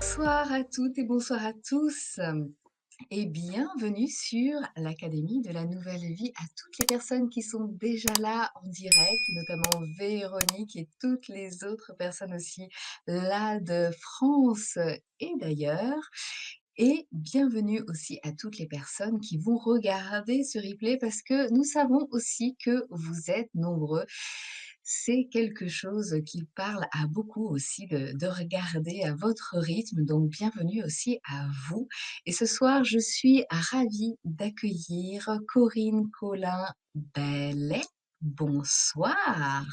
Bonsoir à toutes et bonsoir à tous et bienvenue sur l'Académie de la Nouvelle Vie à toutes les personnes qui sont déjà là en direct, notamment Véronique et toutes les autres personnes aussi là de France et d'ailleurs. Et bienvenue aussi à toutes les personnes qui vont regarder ce replay parce que nous savons aussi que vous êtes nombreux. C'est quelque chose qui parle à beaucoup aussi de regarder à votre rythme, donc bienvenue aussi à vous. Et ce soir, je suis ravie d'accueillir Corinne Colin-Bellet. Bonsoir.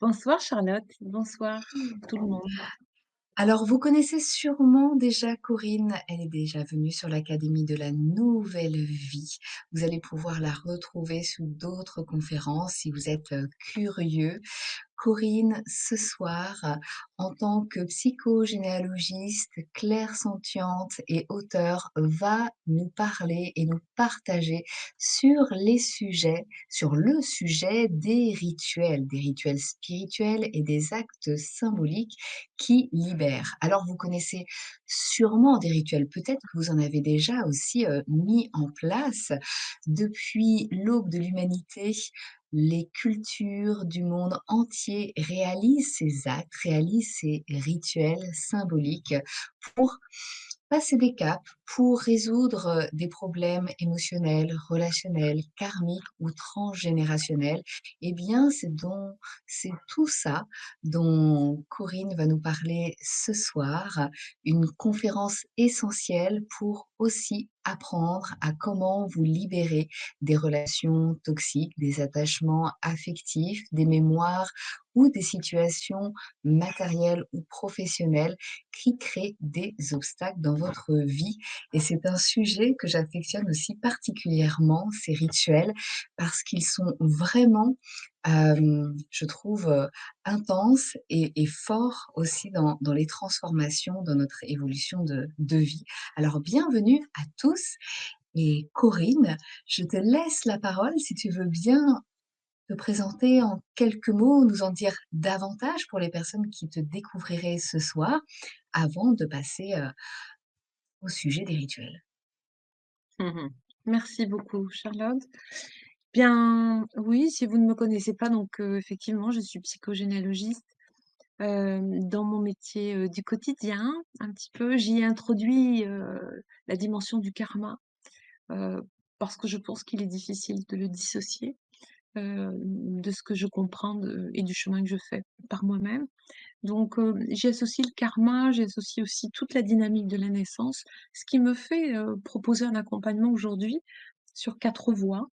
Bonsoir Charlotte, bonsoir tout le monde. Alors, vous connaissez sûrement déjà Corinne, elle est déjà venue sur l'Académie de la Nouvelle Vie. Vous allez pouvoir la retrouver sous d'autres conférences si vous êtes curieux. Corinne, ce soir, en tant que psychogénéalogiste, clairsentiente et auteure, va nous parler et nous partager sur le sujet des rituels spirituels et des actes symboliques qui libèrent. Alors, vous connaissez sûrement des rituels, peut-être que vous en avez déjà aussi mis en place depuis l'aube de l'humanité. Les cultures du monde entier réalisent ces actes, réalisent ces rituels symboliques pour passer des caps, pour résoudre des problèmes émotionnels, relationnels, karmiques ou transgénérationnels. Eh bien, c'est tout ça dont Corinne va nous parler ce soir, une conférence essentielle pour aussi apprendre à comment vous libérer des relations toxiques, des attachements affectifs, des mémoires ou des situations matérielles ou professionnelles qui créent des obstacles dans votre vie. Et c'est un sujet que j'affectionne aussi particulièrement, ces rituels, parce qu'ils sont vraiment, je trouve, intenses et forts aussi dans les transformations, dans notre évolution de vie. Alors bienvenue à tous et Corinne, je te laisse la parole si tu veux bien te présenter en quelques mots, nous en dire davantage pour les personnes qui te découvriraient ce soir, avant de passer, au sujet des rituels. Mmh Merci beaucoup Charlotte. Bien, oui, si vous ne me connaissez pas, donc effectivement, je suis psychogénéalogiste. Dans mon métier, du quotidien, un petit peu, j'y ai introduit, la dimension du karma, heu, parce que je pense qu'il est difficile de le dissocier, de ce que je comprends et du chemin que je fais par moi-même. Donc, j'y associe le karma, j'y associe aussi toute la dynamique de la naissance, ce qui me fait, proposer un accompagnement aujourd'hui sur 4 voies,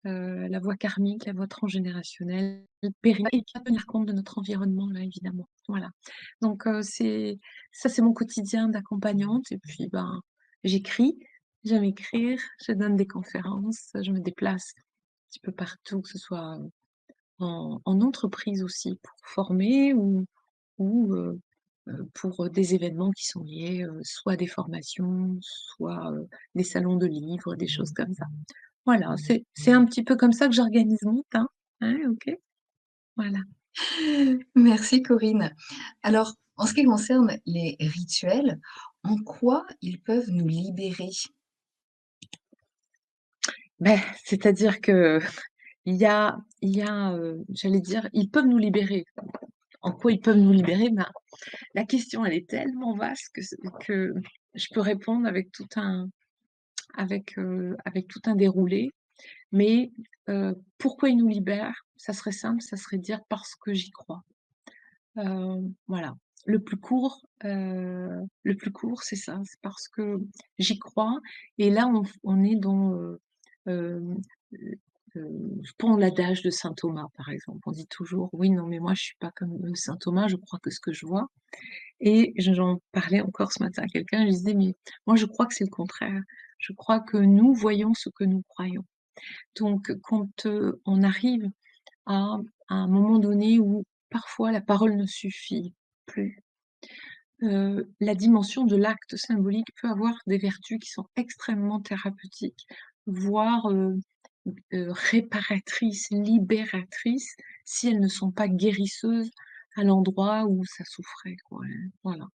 la voie karmique, la voie transgénérationnelle, et puis tenir compte de notre environnement là, évidemment. Voilà. Donc, c'est mon quotidien d'accompagnante et puis, ben, j'écris, j'aime écrire, je donne des conférences, je me déplace un petit peu partout, que ce soit, en entreprise aussi pour former ou pour, des événements qui sont liés, soit à des formations, soit, des salons de livres, des choses comme ça. Voilà, c'est un petit peu comme ça que j'organise mon temps, hein, OK? Voilà. Merci Corinne. Alors, en ce qui concerne les rituels, en quoi ils peuvent nous libérer? Beh, c'est-à-dire que j'allais dire, ils peuvent nous libérer. En quoi ils peuvent nous libérer? Ben, la question, elle est tellement vaste que je peux répondre avec tout un déroulé. Mais, pourquoi ils nous libèrent? Ça serait simple, ça serait dire: «Parce que j'y crois». Voilà. Le plus court, c'est ça, c'est parce que j'y crois et là on est dans, hem, je prends l'adage de saint Thomas, par exemple. On dit toujours: «Oui, non, mais moi je suis pas comme, saint Thomas, je crois que ce que je vois» et j'en parlais encore ce matin à quelqu'un, je disais: «Mais moi je crois que c'est le contraire. Je crois que nous voyons ce que nous croyons». Donc quand, on arrive à à un moment donné où parfois la parole ne suffit plus, la dimension de l'acte symbolique peut avoir des vertus qui sont extrêmement thérapeutiques, voire, réparatrices, libératrices, si elles ne sont pas guérisseuses à l'endroit où ça souffrait, quoi, voilà.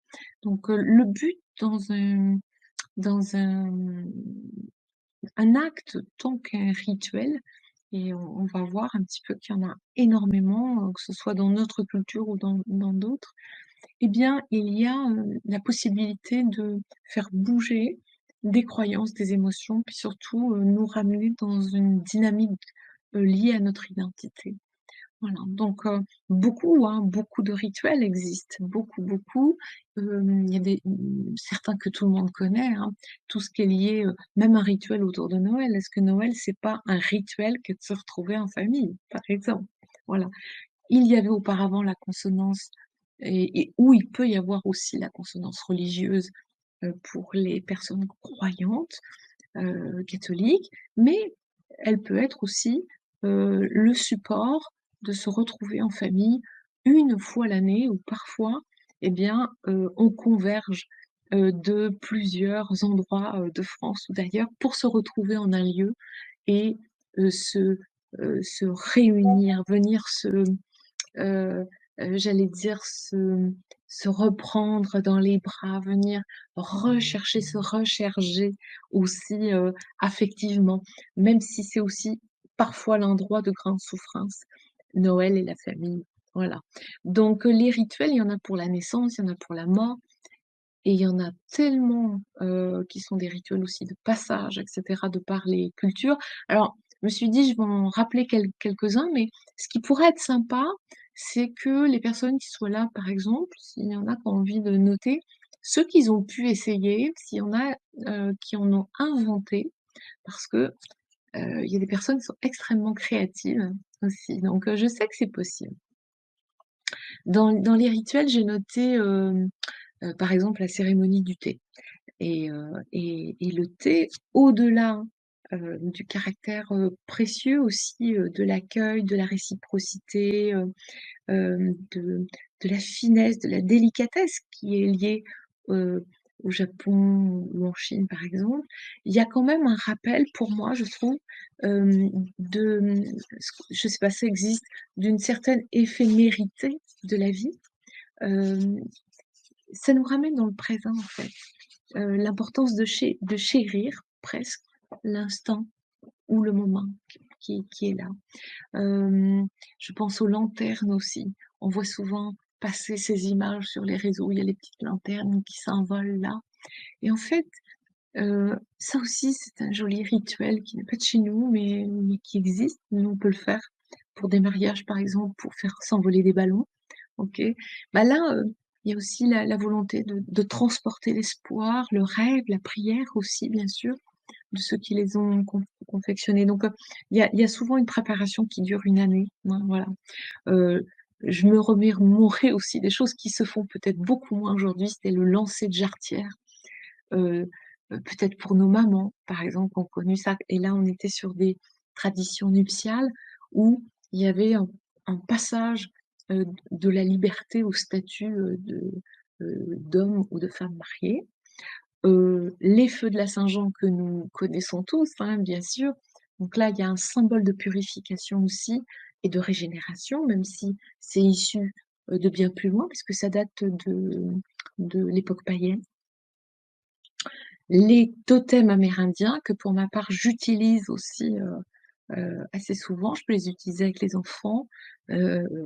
Donc le but dans un acte tant qu'un rituel et on va voir un petit peu qu'il y en a énormément, que ce soit dans notre culture ou dans d'autres. Eh bien, il y a, la possibilité de faire bouger des croyances, des émotions, puis surtout, nous ramener dans une dynamique, liée à notre identité. Voilà, donc beaucoup, hein, beaucoup de rituels existent, beaucoup, beaucoup. Il y a certains que tout le monde connaît, hein, tout ce qui est lié, même un rituel autour de Noël. Est-ce que Noël, c'est pas un rituel que de se retrouver en famille, par exemple? Voilà. Il y avait auparavant la consonance et où il peut y avoir aussi la consonance religieuse, pour les personnes croyantes, catholique, mais elle peut être aussi, le support de se retrouver en famille une fois l'année ou parfois, eh bien, on converge, de plusieurs endroits, de France ou d'ailleurs pour se retrouver en un lieu et se réunir, venir heu j'allais dire se reprendre dans les bras, venir rechercher, se recharger aussi, affectivement, même si c'est aussi parfois l'endroit de grande souffrance. Noël et la famille, voilà. Donc les rituels, il y en a pour la naissance, il y en a pour la mort et il y en a tellement, qui sont des rituels aussi de passage et cetera, de par les cultures. Alors, je me suis dit: «Je vais en rappeler quelques-uns», mais ce qui pourrait être sympa, c'est que les personnes qui soient là, par exemple, s'il y en a qui ont envie de noter, ceux qu'ils ont pu essayer, s'il y en a, qui en ont inventé, parce que, il y a des personnes qui sont extrêmement créatives aussi, donc je sais que c'est possible. Dans les rituels, j'ai noté, par exemple, la cérémonie du thé. Et le thé, au-delà, du caractère, précieux aussi, de l'accueil, de la réciprocité, de la finesse, de la délicatesse qui est liée, heu, au Japon ou en Chine, par exemple, il y a quand même un rappel pour moi, je trouve, de, je sais pas si ça existe, d'une certaine éphémérité de la vie. Hem, Ça nous ramène dans le présent, en fait. L'importance de chérir presque l'instant ou le moment qui est là. Hem, je pense aux lanternes aussi. On voit souvent passer ces images sur les réseaux, il y a les petites lanternes qui s'envolent là et en fait, ça aussi c'est un joli rituel qui n'est pas de chez nous mais qui existe. Nous, on peut le faire pour des mariages, par exemple, pour faire s'envoler des ballons. OK. Bah, là, il y a aussi la volonté de transporter l'espoir, le rêve, la prière aussi, bien sûr, de ceux qui les ont confectionnés. Donc, il y a souvent une préparation qui dure une année, hein, voilà. Heu, je me remémorais aussi des choses qui se font peut-être beaucoup moins aujourd'hui, c'était le lancer de jarretière, heu peut-être pour nos mamans, par exemple, qui ont connu ça et là, on était sur des traditions nuptiales où il y avait un passage, de la liberté au statut, d'homme ou de femme mariée. Les feux de la Saint-Jean que nous connaissons tous, hein, bien sûr. Donc là, il y a un symbole de purification aussi et de régénération, même si c'est issu, de bien plus loin puisque ça date de l'époque païenne. Les totems amérindiens que pour ma part j'utilise aussi, assez souvent, je peux les utiliser avec les enfants,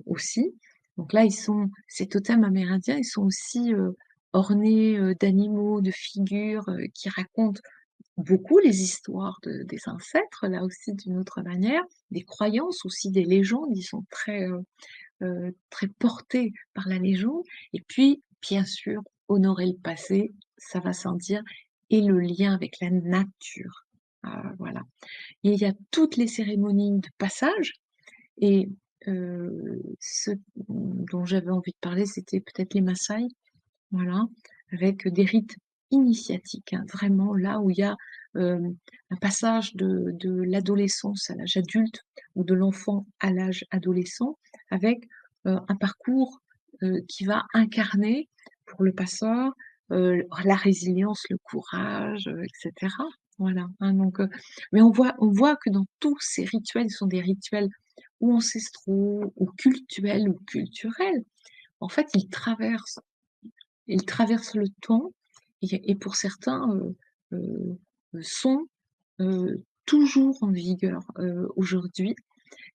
aussi. Donc là, ces totems amérindiens, ils sont aussi, ornés, d'animaux, de figures, qui racontent beaucoup les histoires des ancêtres, là aussi d'une autre manière, des croyances aussi, des légendes, ils sont très portés par la légende et puis, bien sûr, honorer le passé, ça va sans dire et le lien avec la nature. Voilà. Il y a toutes les cérémonies de passage et ce dont j'avais envie de parler, c'était peut-être les Masaï, voilà, avec des rites initiatiques, hein, vraiment là où il y a, un passage de l'adolescence à l'âge adulte ou de l'enfant à l'âge adolescent avec, un parcours, qui va incarner pour le passeur, la résilience, le courage, et cetera. Voilà, hein, donc mais on voit que dans tous ces rituels, ce sont des rituels ou ancestraux ou cultuels ou culturels. en fait, ils traversent le temps et pour certains, sont, toujours en vigueur, aujourd'hui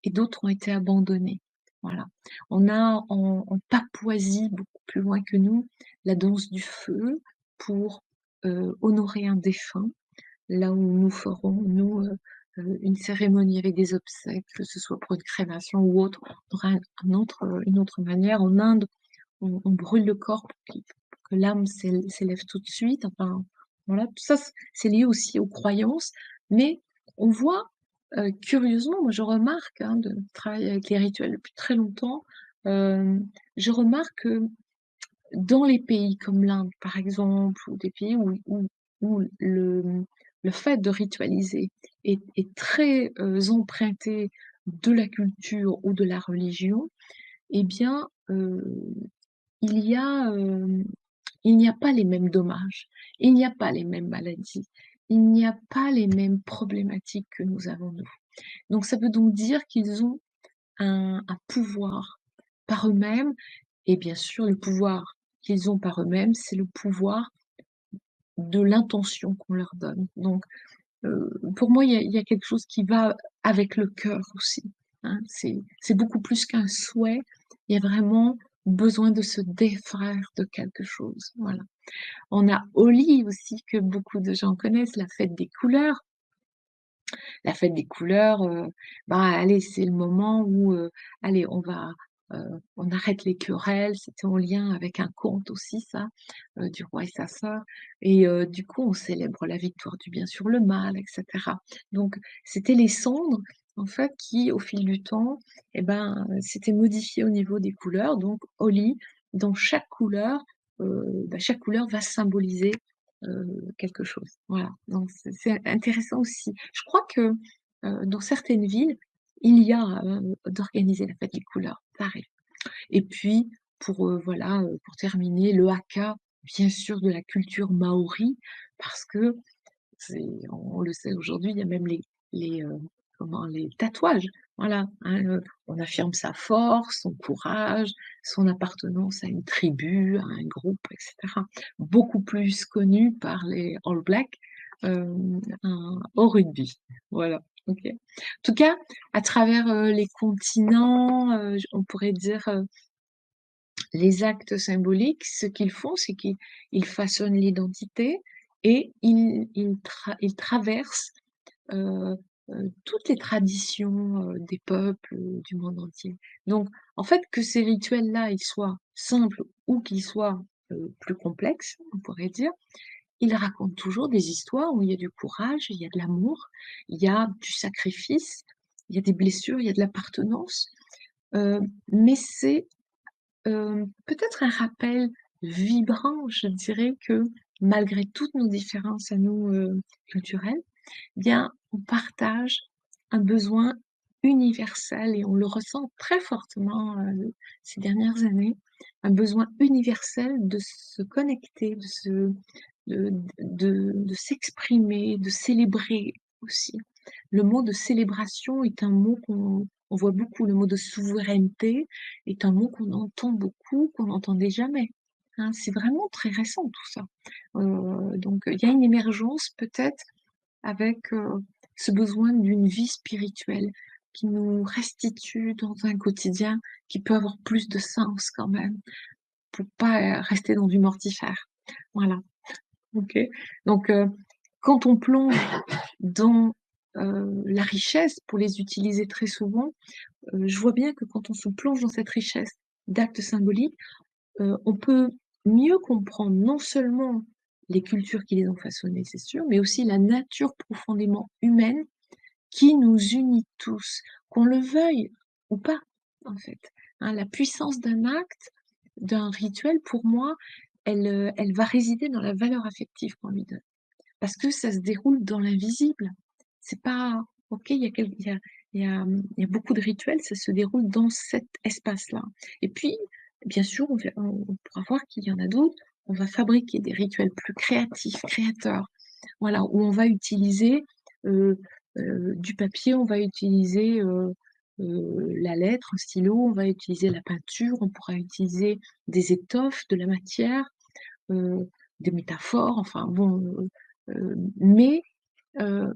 et d'autres ont été abandonnés. Voilà. On a en Papouasie, beaucoup plus loin que nous, la danse du feu pour, honorer un défunt. Là où nous ferons, nous, une cérémonie avec des obsèques, que ce soit pour une crémation ou autre, on aura une autre manière. En Inde, on brûle le corps pour que l'âme s'élève tout de suite. Enfin, voilà, tout ça, c'est lié aussi aux croyances, mais on voit, curieusement, moi je remarque, hein, de travailler avec les rituels depuis très longtemps, je remarque que dans les pays comme l'Inde, par exemple, ou des pays où le fait de ritualiser est très, emprunté de la culture ou de la religion, eh bien, il y a, il n'y a pas les mêmes dommages, il n'y a pas les mêmes maladies, il n'y a pas les mêmes problématiques que nous avons nous. Donc ça veut donc dire qu'ils ont un pouvoir par eux-mêmes et bien sûr le pouvoir qu'ils ont par eux-mêmes, c'est le pouvoir de l'intention qu'on leur donne. Donc pour moi, il y a quelque chose qui va avec le cœur aussi, hein. C'est beaucoup plus qu'un souhait, il y a vraiment besoin de se défaire de quelque chose, voilà. On a Holi aussi que beaucoup de gens connaissent, la fête des couleurs. La fête des couleurs, bah, allez, c'est le moment où, allez, on arrête les querelles. C'était en lien avec un conte aussi ça, du roi et sa sœur et du coup, on célèbre la victoire du bien sur le mal et cetera. Donc c'était les cendres, en fait, qui, au fil du temps et ben, s'étaient modifiées au niveau des couleurs. Donc Holi, dans chaque couleur, bah, chaque couleur va symboliser quelque chose. Voilà, donc c'est intéressant aussi. Je crois que, dans certaines villes, il y a, d'organiser la fête des couleurs, ça arrive. Et puis voilà, pour terminer, le haka, bien sûr de la culture maori, parce que c'est on le sait aujourd'hui, il y a même les, les tatouages, voilà, hein, on affirme sa force, son courage, son appartenance à une tribu, à un groupe et cetera. Beaucoup plus connu par les All Blacks, au rugby. Voilà, OK. En tout cas, à travers, les continents, j on pourrait dire, les actes symboliques, ce qu'ils font, c'est qu'ils façonnent l'identité et ils traversent, heu toutes les traditions, des peuples, du monde entier. Donc en fait, que ces rituels-là, ils soient simples ou qu'ils soient, plus complexes, on pourrait dire, ils racontent toujours des histoires où il y a du courage, il y a de l'amour, il y a du sacrifice, il y a des blessures, il y a de l'appartenance, heu, mais c'est peut-être un rappel vibrant, je dirais, que malgré toutes nos différences à nous, culturelles, eh bien, on partage un besoin universel et on le ressent très fortement, ces dernières années, un besoin universel de se connecter, de s'exprimer, de célébrer aussi. Le mot de célébration est un mot qu'on voit beaucoup, le mot de souveraineté est un mot qu'on entend beaucoup, qu'on n'entendait jamais, hein. C'est vraiment très récent tout ça. Donc il y a une émergence peut-être avec, ce besoin d'une vie spirituelle qui nous restitue dans un quotidien qui peut avoir plus de sens quand même, pour pas, rester dans du mortifère. Voilà. OK. Donc, quand on plonge dans, la richesse pour les utiliser très souvent, je vois bien que quand on se plonge dans cette richesse d'actes symboliques, on peut mieux comprendre non seulement les cultures qui les ont façonnés, c'est sûr, mais aussi la nature profondément humaine qui nous unit tous, qu'on le veuille ou pas, en fait, hein. La puissance d'un acte, d'un rituel, pour moi, elle va résider dans la valeur affective qu'on lui donne. Parce que ça se déroule dans l'invisible. C'est pas OK, il y a beaucoup de rituels, ça se déroule dans cet espace-là. Et puis, bien sûr, on pourra voir qu'il y en a d'autres, on va fabriquer des rituels plus créatifs, créateurs. Voilà, où on va utiliser, du papier, on va utiliser, la lettre, un stylo, on va utiliser la peinture, on pourra utiliser des étoffes, de la matière, heu, des métaphores, enfin bon, mais heu,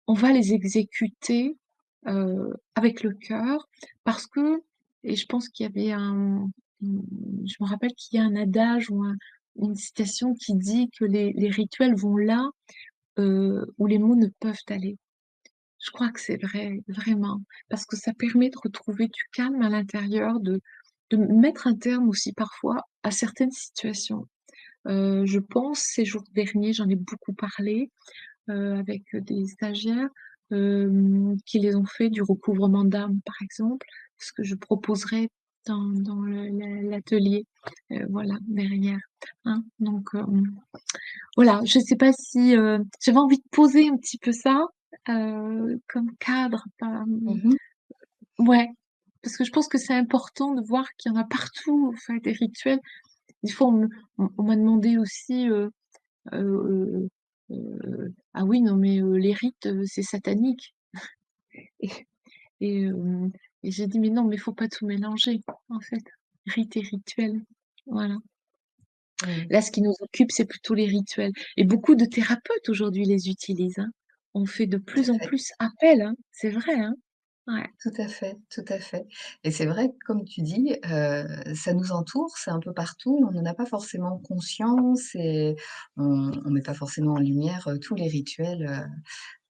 on va les exécuter, avec le cœur parce que et je pense qu'il y avait mmh, je me rappelle qu'il y a un adage ou une citation qui dit que les rituels vont là, où les mots ne peuvent aller. Je crois que c'est vrai, vraiment, parce que ça permet de retrouver du calme à l'intérieur, de mettre un terme aussi parfois à certaines situations. Je pense ces jours derniers, j'en ai beaucoup parlé, avec, des stagiaires, qui les ont fait du recouvrement d'âme, par exemple, ce que je proposerai dans l'atelier, voilà, derrière, hein. Donc, voilà, je sais pas si, j'avais envie de poser un petit peu ça, comme cadre, Mmh. ouais, parce que je pense que c'est important de voir qu'il y en a partout, enfin, des rituels. Des fois, on m'a demandé aussi, heu «Ah oui, non mais, les rites, c'est satanique» et et hem et j'ai dit: «Mais non, mais faut pas tout mélanger, en fait, rite et rituel». Voilà. Mmh. Là, ce qui nous occupe, c'est plutôt les rituels et beaucoup de thérapeutes aujourd'hui les utilisent, hein. On fait de Tout plus à en fait. plus appel, hein. C'est vrai, hein. Ouais, Tout à fait, tout à fait et c'est vrai que comme tu dis, ça nous entoure, c'est un peu partout, on n'en a pas forcément conscience et on met pas forcément en lumière, tous les rituels,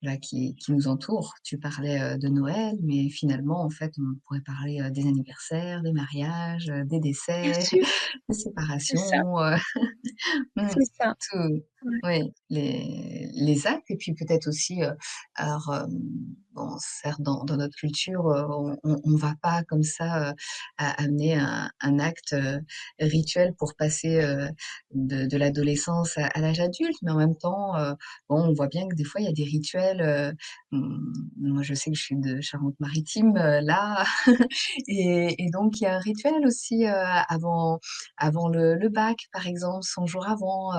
voilà, qui nous entourent. Tu parlais, de Noël, mais finalement, en fait, on pourrait parler, des anniversaires, des mariages, des bien décès, sûr, des c'est ça, séparations, mmh, c'est ça. tout Ouais. oui, les actes et puis peut-être aussi, alors, bon, certes, dans notre culture, on va pas comme ça, amener un acte, rituel pour passer, de l'adolescence à l'âge adulte, mais en même temps, bon, on voit bien que des fois, il y a des rituels, moi, je sais que je suis de Charente-Maritime, là et donc il y a un rituel aussi, avant le bac, par exemple, 100 jours avant,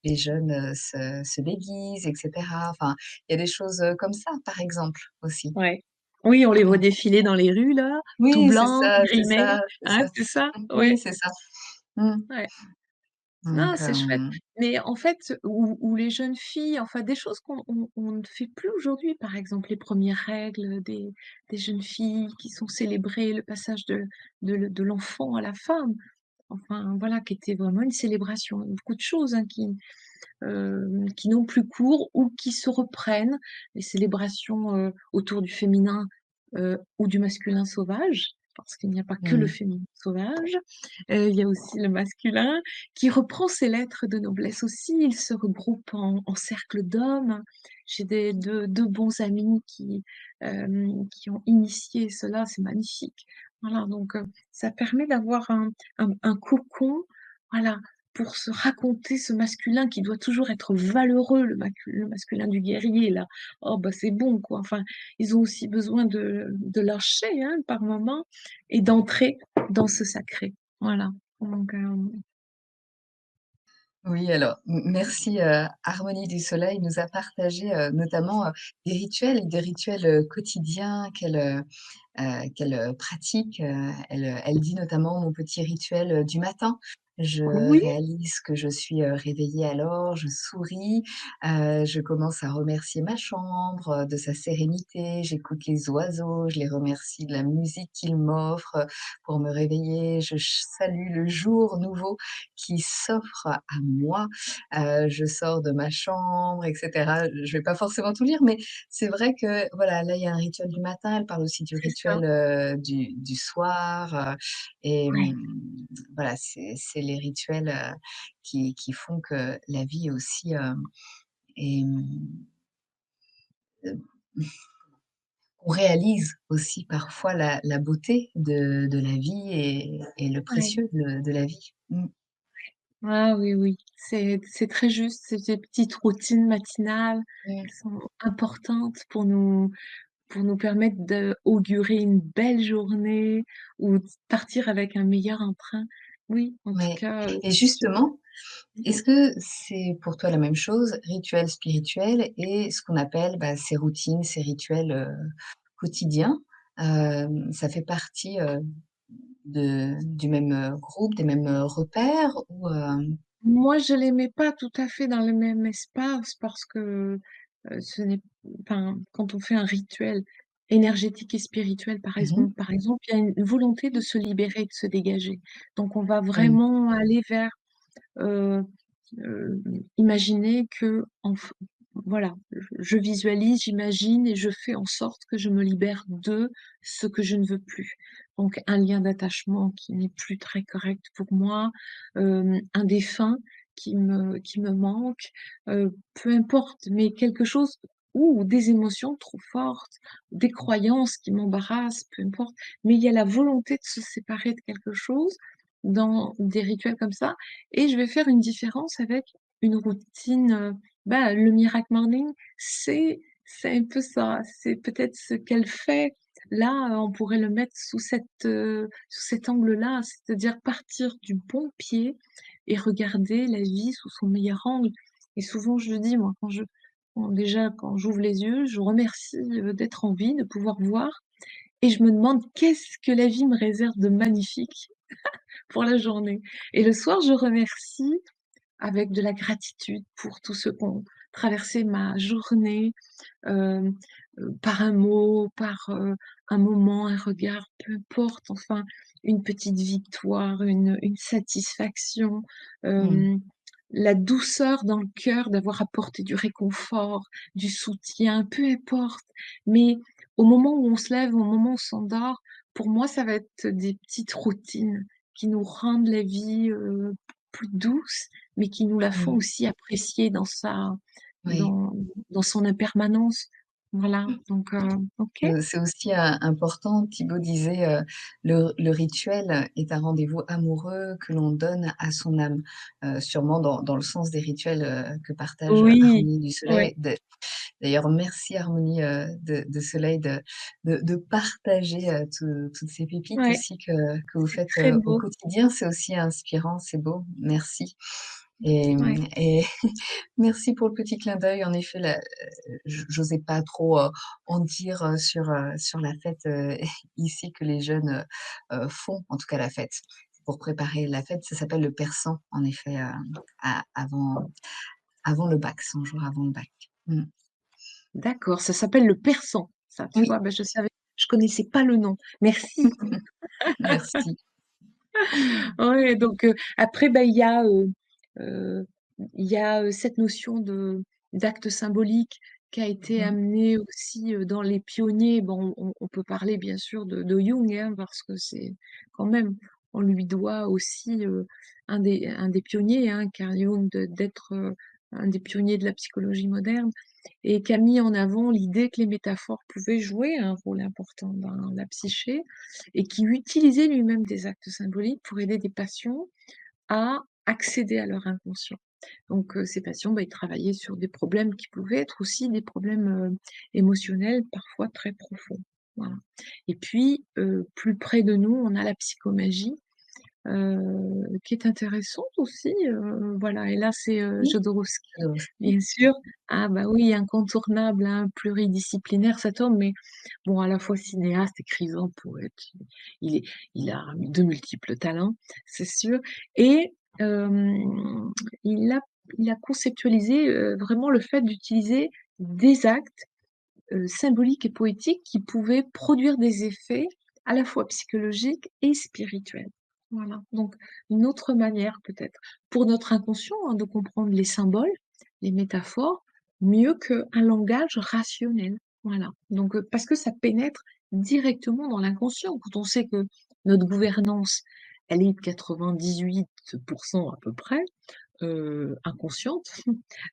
les jeunes, se déguisent et cetera. Enfin, il y a des choses, comme ça, par exemple, aussi. Ouais. Oui, on les voit Mmh. défiler dans les rues là, tout Oui, blanc, c'est grimés, ça, c'est hein, ça. c'est ça? Oui, Ouais, c'est ça. Mmh. ouais. Non, Donc c'est chouette. Mais en fait, où les jeunes filles, enfin des choses qu'on ne fait plus aujourd'hui, par exemple les premières règles des jeunes filles qui sont célébrées, le passage de l'enfant à la femme, enfin voilà, qui était vraiment une célébration. Beaucoup de choses, hein, qui n'ont plus cours ou qui se reprennent, les célébrations, autour du féminin, ou du masculin sauvage, parce qu'il n'y a pas que le mmh. féminin sauvage, il y a aussi le masculin qui reprend ses lettres de noblesse aussi. Il se regroupe en cercle d'hommes. J'ai des 2 bons amis qui ont initié cela, c'est magnifique. Voilà, donc ça permet d'avoir un cocon, voilà, pour se raconter ce masculin qui doit toujours être valeureux, le masculin du guerrier là. Oh bah, c'est bon quoi, enfin, ils ont aussi besoin de lâcher, hein, par moment et d'entrer dans ce sacré. Voilà, donc Oui, alors, merci, Harmonie du Soleil nous a partagé, notamment, des rituels, quotidiens qu'elle pratique. Elle dit notamment: «Mon petit rituel, du matin». Je oui, réalise que je suis, réveillée alors, je souris, je commence à remercier ma chambre, de sa sérénité. J'écoute les oiseaux, je les remercie de la musique qu'ils m'offrent, pour me réveiller. Je salue le jour nouveau qui s'offre à moi. Je sors de ma chambre et cetera. Je vais pas forcément tout lire, mais c'est vrai que, voilà, là, il y a un rituel du matin, elle parle aussi du c'est ça. rituel, du soir, et Ouais, voilà, c'est les rituels, qui font que la vie aussi, est, on réalise aussi parfois la beauté de la vie et le ouais. précieux de la vie. Mmh. Ah oui, oui, c'est très juste, ces petites routines matinales, Mmh. elles sont importantes pour nous permettre d'augurer une belle journée ou de partir avec un meilleur emprunt. Oui, en tout Ouais cas, et c'est super. justement, est-ce que c'est pour toi la même chose, rituel spirituel et ce qu'on appelle, bah, ces routines, ces rituels, quotidiens? Ça fait partie, de du même, groupe, des mêmes, repères ou, Moi, je les mets pas tout à fait dans le même espace parce que, ce n'est enfin, quand on fait un rituel énergétique et spirituel, Mmh. par exemple, il y a une volonté de se libérer, de se dégager. Donc on va Oui. vraiment aller vers, heu heu, imaginer qu'en f voilà, je visualise, j'imagine et je fais en sorte que je me libère de ce que je ne veux plus. Donc un lien d'attachement qui n'est plus très correct pour moi, un défunt qui me manque, peu importe, mais quelque chose ou des émotions trop fortes, des croyances qui m'embarrassent, peu importe, mais il y a la volonté de se séparer de quelque chose dans des rituels comme ça et je vais faire une différence avec une routine, le Miracle Morning, c'est un peu ça, c'est peut-être ce qu'elle fait. Là, on pourrait le mettre sous cet angle-là, c'est-à-dire partir du bon pied et regarder la vie sous son meilleur angle et souvent je le dis moi quand j'ouvre les yeux, je remercie, d'être en vie, de pouvoir voir et je me demande: «Qu'est-ce que la vie me réserve de magnifique pour la journée?» Et le soir, je remercie avec de la gratitude pour tous ceux qui ont traversé ma journée, hem, par un mot, par, un moment, un regard, peu importe, enfin, une petite victoire, une satisfaction, Mmh. hem, la douceur dans le cœur d'avoir apporté du réconfort, du soutien, peu importe. Mais au moment où on se lève, au moment où on s'endort, pour moi, ça va être des petites routines qui nous rendent la vie, plus douce, mais qui nous la font Oui, aussi apprécier oui. dans dans son impermanence. Voilà, donc OK. C'est aussi, important. Thibaut disait, «Le rituel est un rendez-vous amoureux que l'on donne à son âme». Sûrement dans le sens des rituels, que partage, Oui, Harmonie du ouais, Soleil. D'ailleurs, merci Harmonie, de Soleil de partager, toutes ces pépites ouais, aussi que vous c'est faites, très au beau. quotidien. C'est aussi inspirant, c'est beau. Merci et Ouais, et merci pour le petit clin d'œil. En effet, la j'osais pas trop, en dire, sur la fête, ici que les jeunes, font, en tout cas la fête. Pour préparer la fête, ça s'appelle le persan en effet, a avant le bac, 100 jours avant le bac. Mmh. d'accord, ça s'appelle le persan, ça, tu Oui, vois? Je connaissais pas le nom. Merci. merci. Ouais, donc après, heu, il y a, cette notion de d'acte symbolique qui a été Mmh. amenée aussi, dans les pionniers. Bon, on peut parler bien sûr de Jung, hein, parce que c'est quand même on lui doit aussi, un des pionniers, hein, Carl Jung, d'être, un des pionniers de la psychologie moderne et qui a mis en avant l'idée que les métaphores pouvaient jouer un rôle important dans la psyché et qui utilisait lui-même des actes symboliques pour aider des patients à accéder à leur inconscient. Donc, ces patients, ils travaillaient sur des problèmes qui pouvaient être aussi des problèmes, émotionnels, parfois très profonds. Voilà. Et puis, plus près de nous, on a la psychomagie, qui est intéressante aussi, voilà et là, c'est, Oui, Jodorowsky, Jodorowsky. bien sûr. Ah bah oui, incontournable, hein, pluridisciplinaire cet homme, mais bon, à la fois cinéaste, écrivain, poète, il est il a de multiples talents, c'est sûr et hem, il a il a conceptualisé, vraiment le fait d'utiliser des actes, symboliques et poétiques qui pouvaient produire des effets à la fois psychologiques et spirituels. Voilà, donc une autre manière peut-être pour notre inconscient, hein, de comprendre les symboles, les métaphores, mieux qu'un langage rationnel. Voilà, donc parce que ça pénètre directement dans l'inconscient. Quand on sait que notre gouvernance, elle est de 98 à peu près, inconsciente.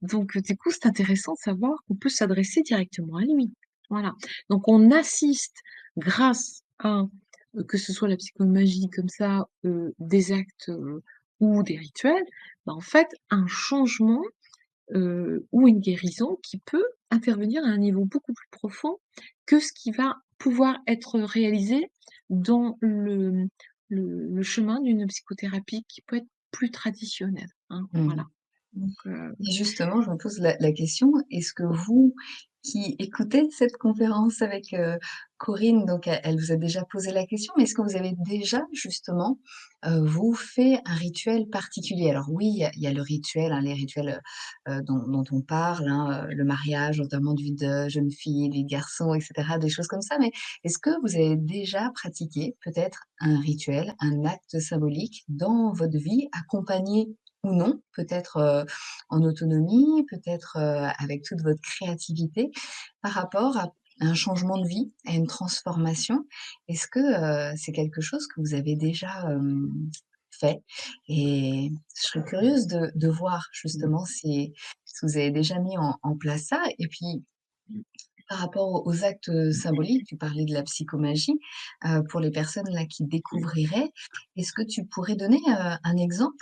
Donc, du coup, c'est intéressant de savoir qu'on peut s'adresser directement à lui. Voilà. Donc on assiste grâce à, que ce soit la psychomagie comme ça, des actes, ou des rituels, en fait, un changement, ou une guérison qui peut intervenir à un niveau beaucoup plus profond que ce qui va pouvoir être réalisé dans le chemin d'une psychothérapie qui peut être plus traditionnelle, hein, Mmh. voilà. Donc Et justement, je me pose la question, est-ce que vous, qui écoutait cette conférence avec, Corinne, donc elle vous a déjà posé la question, mais est-ce que vous avez déjà justement, vous, fait un rituel particulier? Alors oui, il y a le rituel, hein, les rituels, dont on parle, hein, le mariage, notamment de jeunes filles, des garçons et cetera, des choses comme ça, mais est-ce que vous avez déjà pratiqué peut-être un rituel, un acte symbolique dans votre vie, accompagné ou non, peut-être, en autonomie, peut-être, avec toute votre créativité, par rapport à un changement de vie, à une transformation. Est-ce que, c'est quelque chose que vous avez déjà, fait? Et je serais curieuse de voir justement si vous avez déjà mis en place ça. Et puis par rapport aux actes, symboliques, tu parlais de la psychomagie, pour les personnes là qui découvriraient, est-ce que tu pourrais donner, un exemple?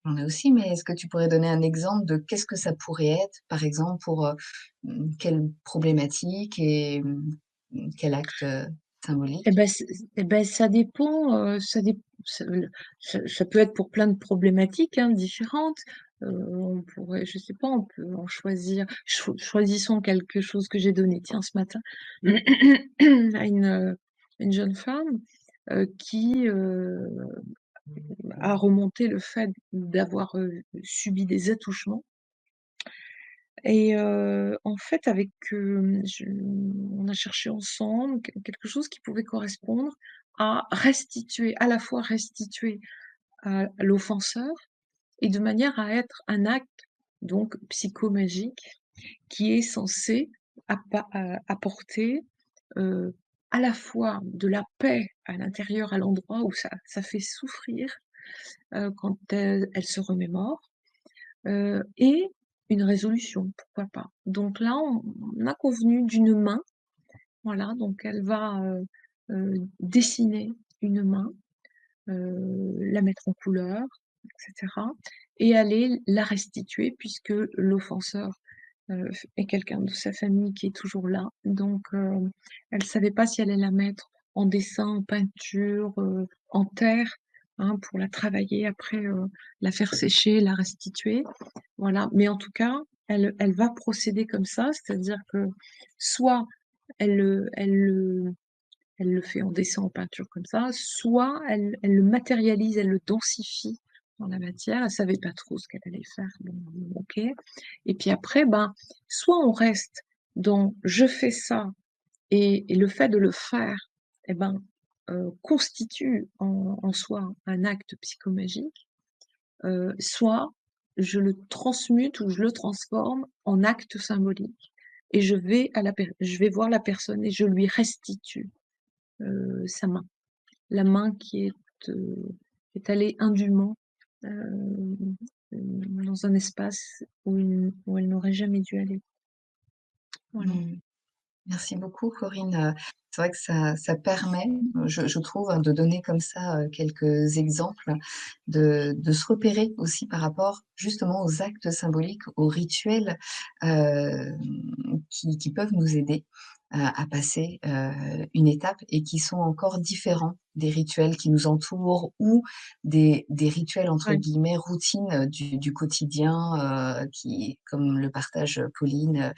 J'en ai aussi, mais est-ce que tu pourrais donner un exemple de qu'est-ce que ça pourrait être, par exemple, pour, quelle problématique et quel acte, Et symbolique? ben ça dépend, ça peut être pour plein de problématiques, hein, différentes. On pourrait, je sais pas, on peut en choisir, choisissons quelque chose que j'ai donné, tiens, ce matin, à une jeune femme, qui, a remonté le fait d'avoir, subi des attouchements. Et en fait, avec, je on a cherché ensemble quelque chose qui pouvait correspondre à restituer, à la fois restituer à l'offenseur et de manière à être un acte donc psychomagique qui est censé apporter, heu, à la fois de la paix à l'intérieur, à l'endroit où ça fait souffrir, quand elle se remémore. Et une résolution, pourquoi pas. Donc là, on a convenu d'une main, voilà, donc elle va, dessiner une main, la mettre en couleur, et cetera, et aller la restituer puisque l'offenseur, est quelqu'un de sa famille qui est toujours là. Donc, elle savait pas si elle allait la mettre en dessin, en peinture, en terre, hein, pour la travailler après, la faire sécher, la restituer. Voilà, mais en tout cas, elle va procéder comme ça, c'est-à-dire que soit elle le fait en dessin, en peinture comme ça, soit elle le matérialise, elle le densifie dans la matière. Elle savait pas trop ce qu'elle allait faire, bon, OK. Et puis après, ben, soit on reste dans: «Je fais ça» et le fait de le faire, et ben, constitue en soi un acte psychomagique. Soit je le transmute ou je le transforme en acte symbolique et je vais voir la personne et je lui restitue, sa main. La main heu, qui est allée indûment, dans un espace où elle n'aurait jamais dû aller. Voilà. Mmh. Merci beaucoup Corinne, c'est vrai que ça permet, je trouve, hein, de donner comme ça, quelques exemples, de se repérer aussi par rapport justement aux actes symboliques, aux rituels, qui peuvent nous aider, à passer, une étape et qui sont encore différents des rituels qui nous entourent ou des «rituels» entre Ouais. guillemets «routines», du quotidien, qui comme le partage, Pauline,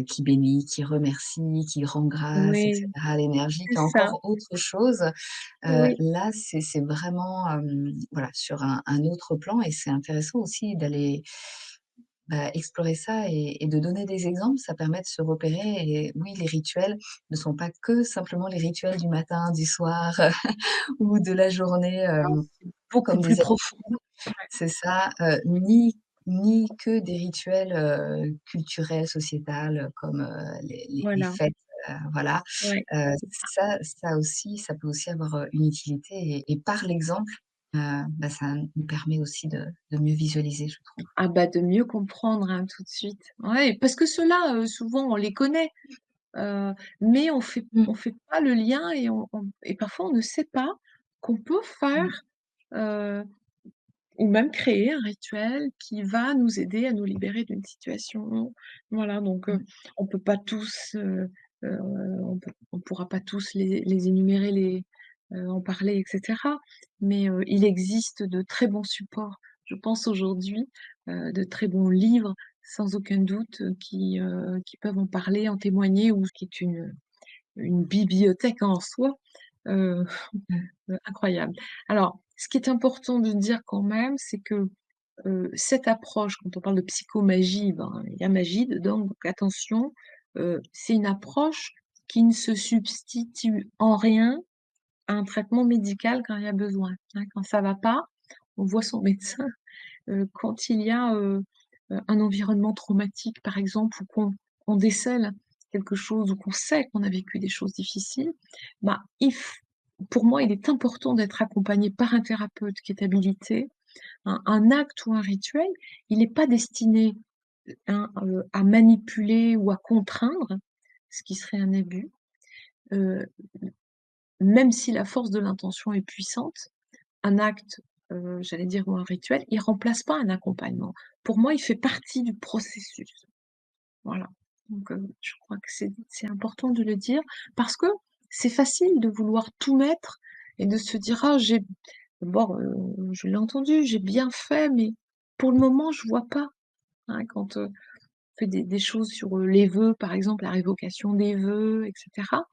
qui bénit, qui remercie, qui rend grâce et Oui, cetera, l'énergie c'est qui est ça. encore autre chose. Oui. Là, c'est vraiment, voilà, sur un autre plan et c'est intéressant aussi d'aller, bah, explorer ça et de donner des exemples. Ça permet de se repérer et oui, les rituels ne sont pas que simplement les rituels du matin, du soir ou de la journée, Non, c'est beaucoup comme plus des profond. c'est ça, ni que des rituels, culturels, sociétals, comme, les Voilà, fêtes, voilà. ouais, c'est ça. Ça aussi, ça peut aussi avoir, une utilité et par l'exemple, bah, ça nous permet aussi de mieux visualiser, je trouve. Ah bah, de mieux comprendre, hein, tout de suite. Ouais, parce que ceux-là, souvent on les connaît, heu, mais Mmh, on fait pas le lien et et parfois on ne sait pas qu'on peut mmh, faire, heu, ou même créer un rituel qui va nous aider à nous libérer d'une situation. Voilà, donc mmh, on peut pas tous, on pourra pas tous les énumérer, en parler et cetera, mais il existe de très bons supports je pense aujourd'hui, de très bons livres, sans aucun doute, qui peuvent en parler, en témoigner ou qui est une bibliothèque en soi, heu Mmh. incroyable. Alors, ce qui est important de dire quand même, c'est que, cette approche, quand on parle de psychomagie, ben, il y a magie dedans, donc attention, c'est une approche qui ne se substitue en rien à un traitement médical quand il y a besoin, hein. Quand ça va pas, on voit son médecin. Quand il y a, un environnement traumatique, par exemple, ou qu'on décèle quelque chose ou qu'on sait qu'on a vécu des choses difficiles, bah, il f pour moi, il est important d'être accompagné par un thérapeute qui est habilité. Un acte ou un rituel, il n'est pas destiné, hein, à manipuler ou à contraindre, ce qui serait un abus, heu, même si la force de l'intention est puissante. Un acte, j'allais dire ou un rituel, il remplace pas un accompagnement. Pour moi, il fait partie du processus. Voilà. Donc, je crois que c'est important de le dire parce que c'est facile de vouloir tout mettre et de se dire: «Ah j'ai» bon, je l'ai entendu: «J'ai bien fait, mais pour le moment, je vois pas», hein. Quand, on fait des choses sur, les vœux, par exemple, la révocation des vœux et cetera.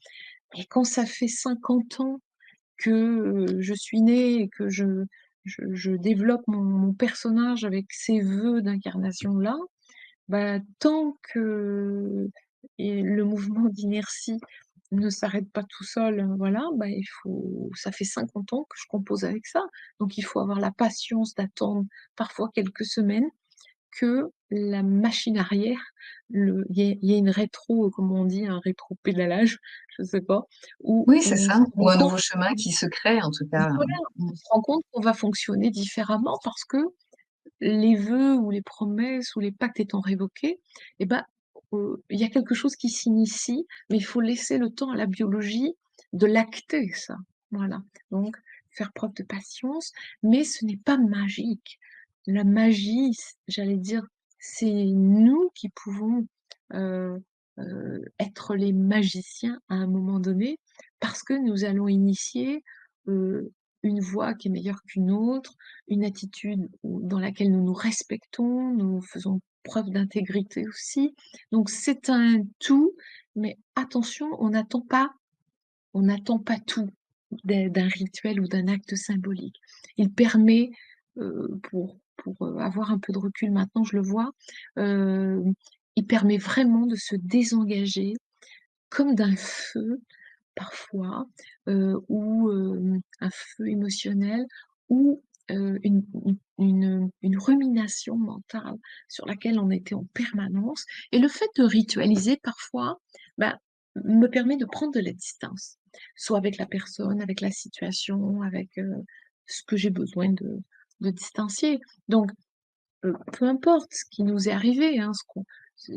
Mais quand ça fait 50 ans que, je suis née et que je développe mon personnage avec ces vœux d'incarnation-là, bah, tant que et le mouvement d'inertie ne s'arrête pas tout seul, voilà, bah, il faut ça fait 50 ans que je compose avec ça. Donc il faut avoir la patience d'attendre parfois quelques semaines que la machine arrière, il y ait une rétro, comme on dit, un rétropédalage, je sais pas, où Oui, c'est on se ça, rend ou un compte nouveau chemin qui se crée en tout cas, voilà, mmh. on se rend compte qu'on va fonctionner différemment parce que les vœux ou les promesses ou les pactes étant révoqués et bah, il y a quelque chose qui s'initie, mais il faut laisser le temps à la biologie de l'acter ça. Voilà, donc faire preuve de patience, mais ce n'est pas magique. La magie, j'allais dire, c'est nous qui pouvons, heu être les magiciens à un moment donné parce que nous allons initier, heu, une voie qui est meilleure qu'une autre, une attitude dans laquelle nous nous respectons, nous faisons preuve d'intégrité aussi. Donc c'est un tout, mais attention, on n'attend pas tout d'un rituel ou d'un acte symbolique. Il permet, pour avoir un peu de recul maintenant, je le vois, hem, il permet vraiment de se désengager comme d'un feu parfois, ou un feu émotionnel ou une rumination mentale sur laquelle on était en permanence et le fait de ritualiser parfois, bah, me permet de prendre de la distance, soit avec la personne, avec la situation, avec, ce que j'ai besoin de distancier. Donc, peu importe ce qui nous est arrivé, hein, c'est,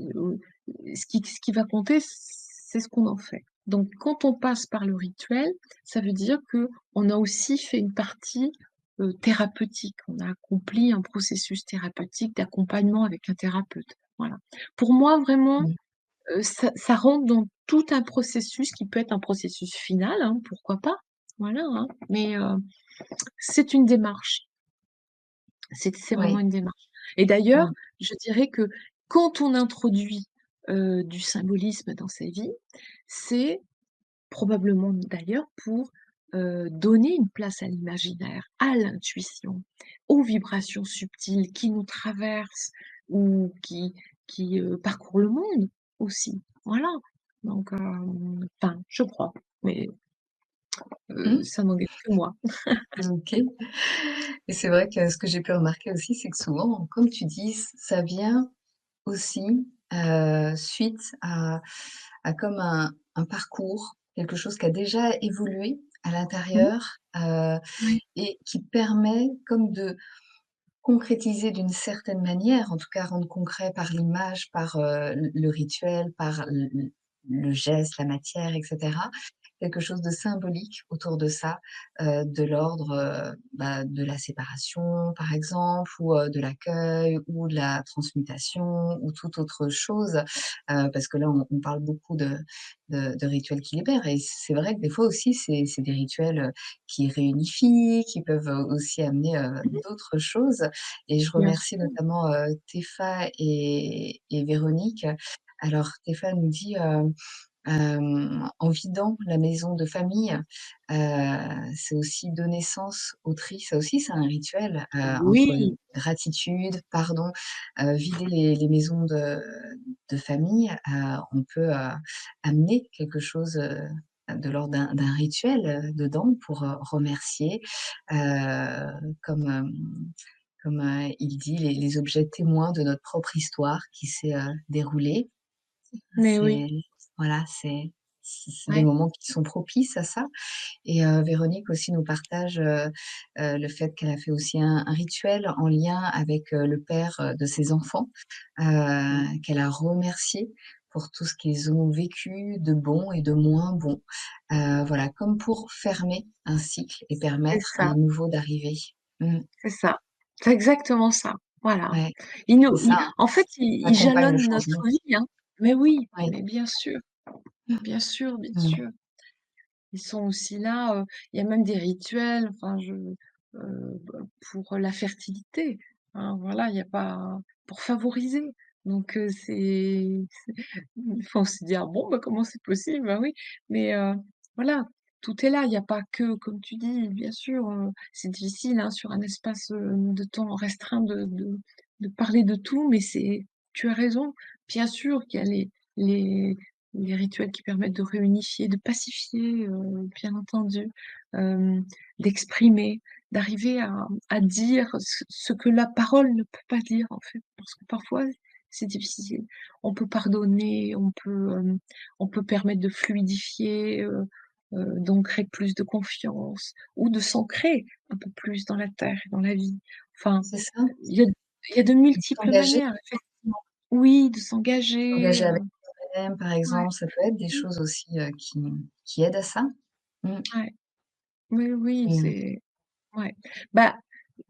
ce qui va compter, c'est ce qu'on en fait. Donc quand on passe par le rituel, ça veut dire qu'on a aussi fait une partie, thérapeutique. On a accompli un processus thérapeutique d'accompagnement avec un thérapeute, voilà. Pour moi, vraiment, Mmh. ça rentre dans tout un processus qui peut être un processus final, hein, pourquoi pas, voilà, hein, mais c'est une démarche. C'est vraiment Oui. une démarche et d'ailleurs, Mmh. je dirais que quand on introduit, du symbolisme dans sa vie, c'est probablement d'ailleurs pour, donner une place à l'imaginaire, à l'intuition, aux vibrations subtiles qui nous traversent ou qui parcourent le monde aussi. Voilà, donc enfin, je crois, mais Mmh. ça n'engage que moi. OK, et c'est vrai que ce que j'ai pu remarquer aussi, c'est que souvent, comme tu dis, ça vient aussi, suite à comme un parcours, quelque chose qui a déjà évolué à Mmh, l'intérieur, ouais, et qui permet comme de concrétiser d'une certaine manière, en tout cas rendre concret par l'image, par, le rituel, par le geste, la matière et cetera, quelque chose de symbolique autour de ça, de l'ordre, de la séparation par exemple ou, de l'accueil ou de la transmutation ou toute autre chose. Parce que là on parle beaucoup de rituels qui libèrent et c'est vrai que des fois aussi c'est des rituels, qui réunifient, qui peuvent, aussi amener, Mmh. d'autres choses et je Bien remercie sûr. notamment, Théfa et Véronique. Alors Théfa nous dit, en vidant la maison de famille, c'est aussi donner sens au tri. Ça aussi, c'est un rituel, entre Oui, gratitude, pardon, vider les maisons de famille, on peut, amener quelque chose, de l'ordre d'un rituel, dedans pour, remercier, comme, comme, il dit: «Les objets témoins de notre propre histoire qui s'est, déroulée». mais oui, C'est voilà, c'est des ouais. moments qui sont propices à ça et Véronique aussi nous partage, le fait qu'elle a fait aussi un rituel en lien avec, le père, de ses enfants, qu'elle a remercié pour tout ce qu'ils ont vécu de bon et de moins bon. Voilà, comme pour fermer un cycle et C'est permettre à ça, un nouveau d'arriver. Mmh, c'est ça. C'est exactement ça, voilà. ouais, Ils c'est nous ça, ils hein, en fait, ça ils accompagne le jalonnent notre changement. vie, hein. Mais oui, Oui. mais bien sûr, bien sûr, bien Mmh. sûr. Ils sont aussi là, il y a même des rituels, enfin bah, pour la fertilité, hein, voilà, il y a pas pour favoriser. Donc il faut se dire: «Bon, bah, comment c'est possible?» Bah, oui, mais voilà, tout est là. Il y a pas que, comme tu dis, bien sûr, c'est difficile, hein, sur un espace, de temps restreint de parler de tout, mais c'est tu as raison. Bien sûr qu'il y a les les rituels qui permettent de réunifier, de pacifier, bien entendu, d'exprimer, d'arriver à dire ce que la parole ne peut pas dire, en fait, parce que parfois c'est difficile. On peut pardonner, on peut permettre de fluidifier, d'ancrer plus de confiance ou de s'ancrer un peu plus dans la terre et dans la vie. Enfin, C'est ça, il y a il y a de multiples s'engager. manières, effectivement. Oui, de s'engager, S'engager avec soi-même, par ouais. exemple, ça peut être des Mmh, choses aussi, qui aident à ça. Mmh. ouais. Oui, oui, Mmh. c'est ouais. Bah,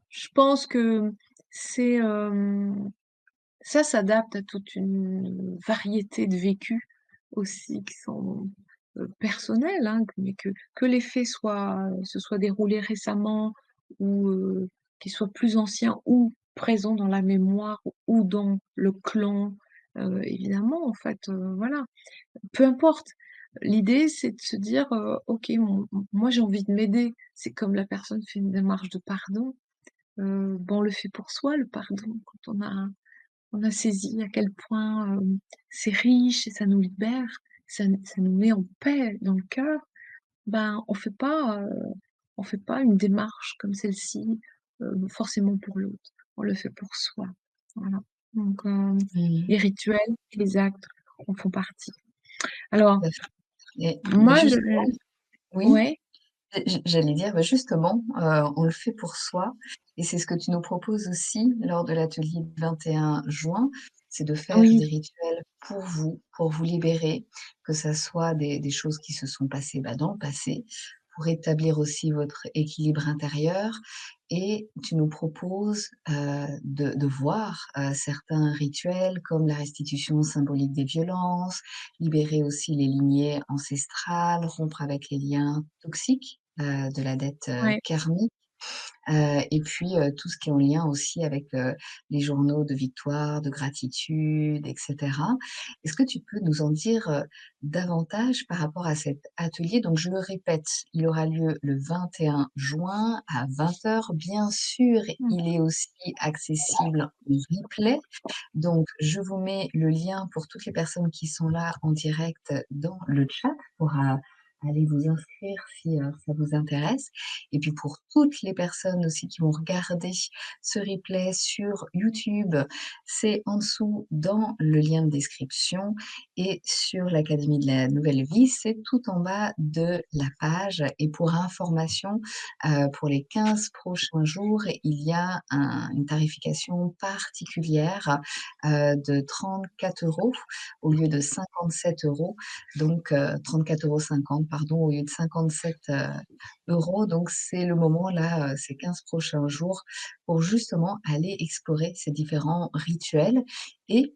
je pense que c'est, ça s'adapte à toute une variété de vécus aussi qui sont, personnels, hein, mais que les faits se soient déroulés récemment ou, qu'ils soient plus anciens ou présents dans la mémoire ou dans le clan, évidemment, en fait, voilà. Peu importe. L'idée, c'est de se dire, «OK, moi j'ai envie de m'aider». C'est comme la personne fait une démarche de pardon, on le fait pour soi le pardon quand on a saisi à quel point, c'est riche et ça nous libère, ça nous met en paix dans le cœur, ben, on fait pas une démarche comme celle-ci, forcément pour l'autre. On le fait pour soi. Voilà. Donc, Mmh. les rituels et les actes en font partie. Alors Tout à fait et moi je justement oui, ouais, j'allais dire, justement, on le fait pour soi et c'est ce que tu nous proposes aussi lors de l'atelier du 21 juin, c'est de faire oui, des rituels pour vous libérer, que ça soit des choses qui se sont passées, dans le passé, pour établir aussi votre équilibre intérieur et tu nous proposes, de voir, certains rituels comme la restitution symbolique des violences, libérer aussi les lignées ancestrales, rompre avec les liens toxiques, de la dette, ouais. karmique. Et puis, tout ce qui est en lien aussi avec, les journaux de victoire, de gratitude et cetera. Est-ce que tu peux nous en dire, davantage par rapport à cet atelier? Donc je le répète, il aura lieu le 21 juin à 20 heures. Bien sûr, Mmh. il est aussi accessible en replay. Donc je vous mets le lien pour toutes les personnes qui sont là en direct dans le chat pour, aller vous inscrire si, ça vous intéresse. Et puis pour toutes les personnes aussi qui vont regarder ce replay sur YouTube, c'est en dessous dans le lien de description et sur l'Académie de la Nouvelle Vie, c'est tout en bas de la page et pour information, pour les 15 prochains jours, il y a une tarification particulière, de 34 € au lieu de 57 €, donc 34,50 € pardon, au lieu de 57 € donc c'est le moment là, ces 15 prochains jours pour justement aller explorer ces différents rituels et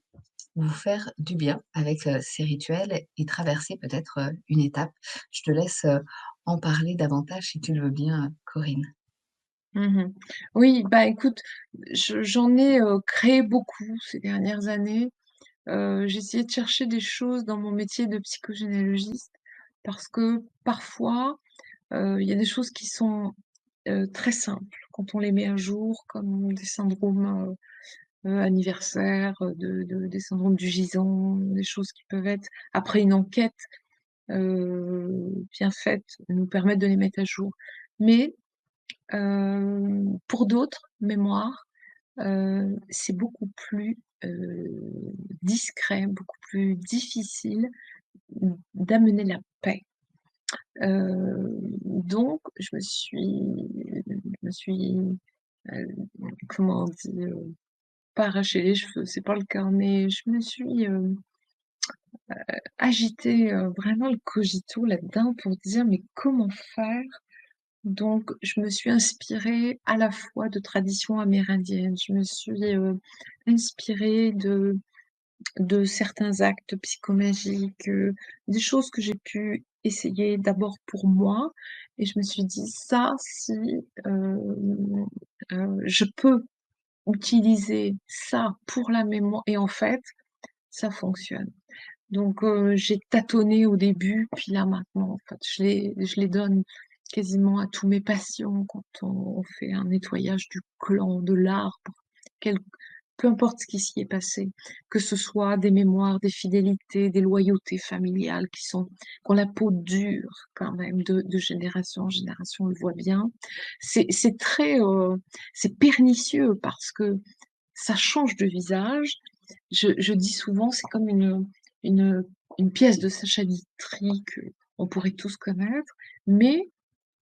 vous faire du bien avec, ces rituels et traverser peut-être, une étape. Je te laisse, en parler davantage si tu le veux bien, Corinne. Mmh. Oui, bah, écoute, j'en ai, créé beaucoup ces dernières années. J'ai essayé de chercher des choses dans mon métier de psychogénéalogiste parce que parfois, il y a des choses qui sont, très simples quand on les met à jour, comme des syndromes, anniversaires, des syndromes du gisant, des choses qui peuvent être après une enquête, bien faite, nous permettre de les mettre à jour. Mais, pour d'autres mémoires, c'est beaucoup plus, discret, beaucoup plus difficile d'amener la paix. Donc je me suis, heu, comment on dit? Pas arraché les cheveux, c'est pas le cas, mais je me suis, agité, vraiment le cogito là-dedans pour dire: «Mais comment faire?» Donc je me suis inspirée à la fois de traditions amérindiennes, je me suis, inspirée de certains actes psychomagiques, des choses que j'ai pu essayer d'abord pour moi et je me suis dit: «Ça, si, je peux utiliser ça pour la mémoire» et en fait, ça fonctionne. Donc j'ai tâtonné au début, puis là maintenant, en fait, je les donne quasiment à tous mes patients quand on fait un nettoyage du clan, de l'arbre, quel peu importe ce qui s'y est passé, que ce soit des mémoires, des fidélités, des loyautés familiales qui ont la peau dure quand même de génération en génération, on le voit bien. C'est très, c'est pernicieux parce que ça change de visage. Je dis souvent, c'est comme une, une pièce de Sacha Guitry qu'on pourrait tous connaître, mais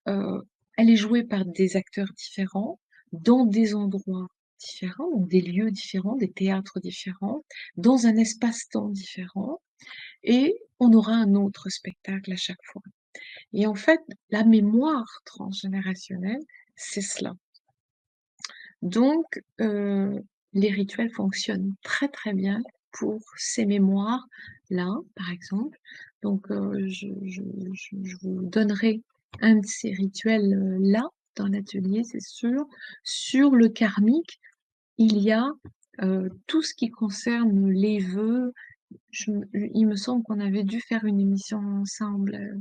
heu, elle est jouée par des acteurs différents, dans des endroits différents, donc des lieux différents, des théâtres différents, dans un espace-temps différent et on aura un autre spectacle à chaque fois et en fait, la mémoire transgénérationnelle, c'est cela. Donc les rituels fonctionnent très, très bien pour ces mémoires-là, par exemple. Donc je vous donnerai un de ces rituels, là, dans l'atelier, c'est sûr. Sur le karmique, il y a, tout ce qui concerne les vœux. Il me semble qu'on avait dû faire une émission ensemble,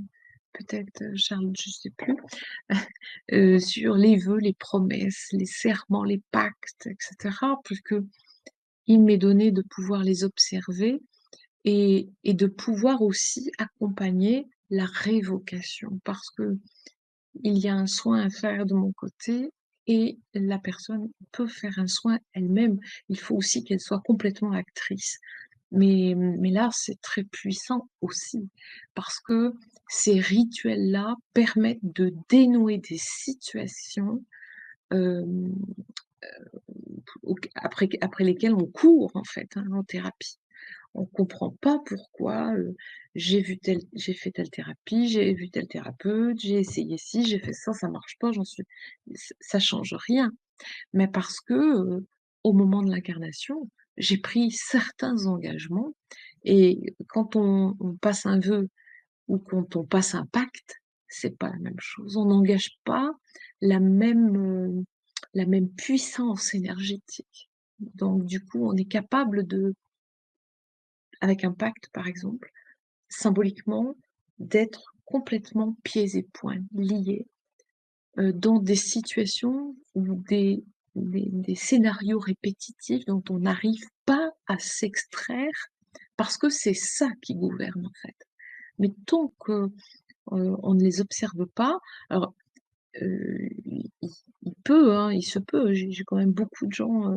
peut-être, Charles, je sais plus. Sur les vœux, les promesses, les serments, les pactes et cetera, puisqu'il m'est donné de pouvoir les observer et de pouvoir aussi accompagner la révocation. Parce qu'il y a un soin à faire de mon côté et la personne peut faire un soin elle-même. Il faut aussi qu'elle soit complètement actrice. Mais là, c'est très puissant aussi parce que ces rituels-là permettent de dénouer des situations, hem, après lesquelles on court en fait, hein, en thérapie. On comprend pas pourquoi, j'ai fait telle thérapie, j'ai vu tel thérapeute, j'ai essayé ci, j'ai fait ça marche pas, j'en suis ça change rien. Mais parce que, au moment de l'incarnation, j'ai pris certains engagements et quand on passe un vœu ou quand on passe un pacte, c'est pas la même chose. On n'engage pas la même, la même puissance énergétique. Donc du coup, on est capable de avec un pacte, par exemple, symboliquement, d'être complètement pieds et poings liés dans des situations ou des scénarios répétitifs dont on n'arrive pas à s'extraire parce que c'est ça qui gouverne, en fait. Mais tant que, on ne les observe pas, alors, il peut, hein, il se peut, j'ai quand même beaucoup de gens,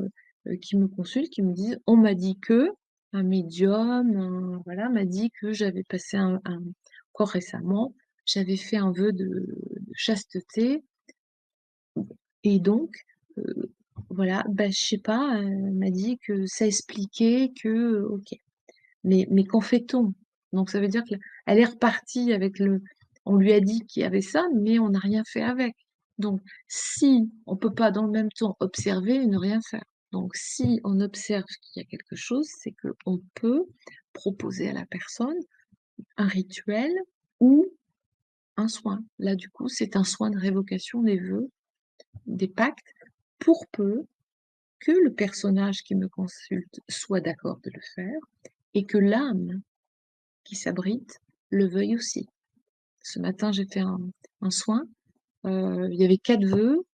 qui me consultent, qui me disent: «On m'a dit que», un médium, voilà, m'a dit que j'avais passé encore récemment, j'avais fait un vœu de chasteté et donc, heu, voilà, bah, je sais pas, elle m'a dit que ça expliquait que, OK. Mais qu'en fait-on? Donc ça veut dire qu'elle est repartie avec le On lui a dit qu'il y avait ça, mais on n'a rien fait avec. Donc, si on peut pas dans le même temps observer et ne rien faire. Donc, si on observe qu'il y a quelque chose, c'est qu'on peut proposer à la personne un rituel ou un soin. Là, du coup, c'est un soin de révocation des vœux, des pactes, pour peu que le personnage qui me consulte soit d'accord de le faire et que l'âme qui s'abrite le veuille aussi. Ce matin, j'ai fait un soin, il y avait 4 vœux,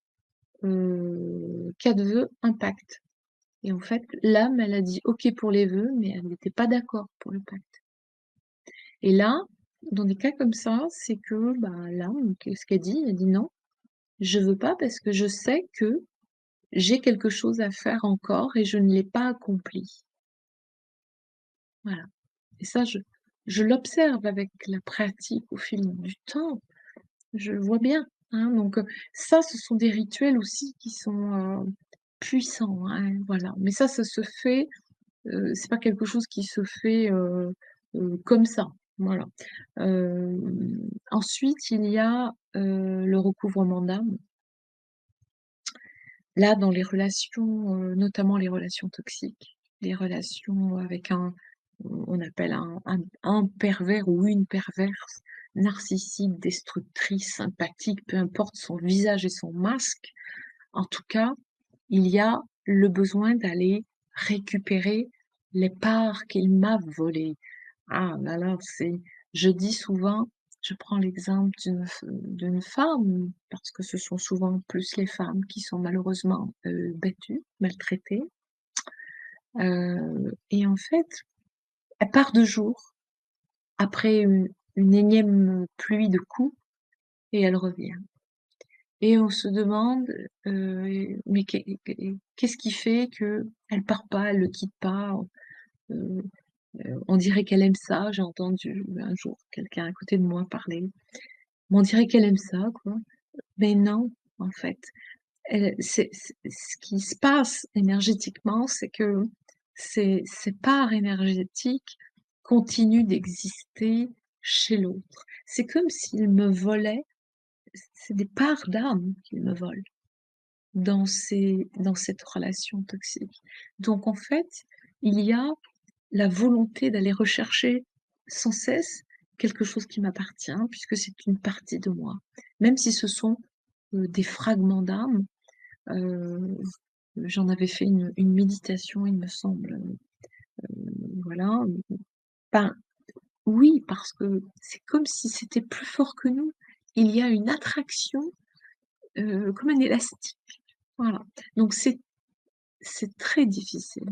un pacte. Et en fait, l'âme, elle a dit OK pour les vœux, mais elle n'était pas d'accord pour le pacte. Et là, dans des cas comme ça, c'est que bah, l'âme, qu'est-ce qu'elle dit? Elle dit non, je veux pas parce que je sais que j'ai quelque chose à faire encore et je ne l'ai pas accompli. Voilà. Et ça, je l'observe avec la pratique au fil du temps. Je le vois bien, hein. Donc, ça, ce sont des rituels aussi qui sont puissants, hein, voilà. Mais ça se fait, c'est pas quelque chose qui se fait comme ça, voilà. Ensuite, il y a le recouvrement d'âme. Là, dans les relations, notamment les relations toxiques, les relations avec on appelle un pervers ou une perverse, narcissique, destructrice, sympathique, peu importe son visage et son masque. En tout cas, il y a le besoin d'aller récupérer les parts qu'il m'a volées. Ah là là, je dis souvent, je prends l'exemple d'une femme, parce que ce sont souvent plus les femmes qui sont malheureusement battues, maltraitées. Et en fait, elle part de jour après une énième pluie de coups et elle revient. Et on se demande, mais qu'est-ce qui fait que elle part pas, elle le quitte pas? euh, on dirait qu'elle aime ça. J'ai entendu un jour quelqu'un à côté de moi parler. Mais on dirait qu'elle aime ça, quoi. Mais non, en fait. Ce qui se passe énergétiquement, c'est que ces parts énergétiques continuent d'exister chez l'autre. C'est comme s'il me volait, c'est des parts d'âme qu'il me vole dans cette relation toxique. Donc en fait, il y a la volonté d'aller rechercher sans cesse quelque chose qui m'appartient, puisque c'est une partie de moi. Même si ce sont des fragments d'âme, j'en avais fait une méditation, il me semble, voilà. Ben, oui, parce que c'est comme si c'était plus fort que nous. Il y a une attraction, comme un élastique, voilà. Donc c'est très difficile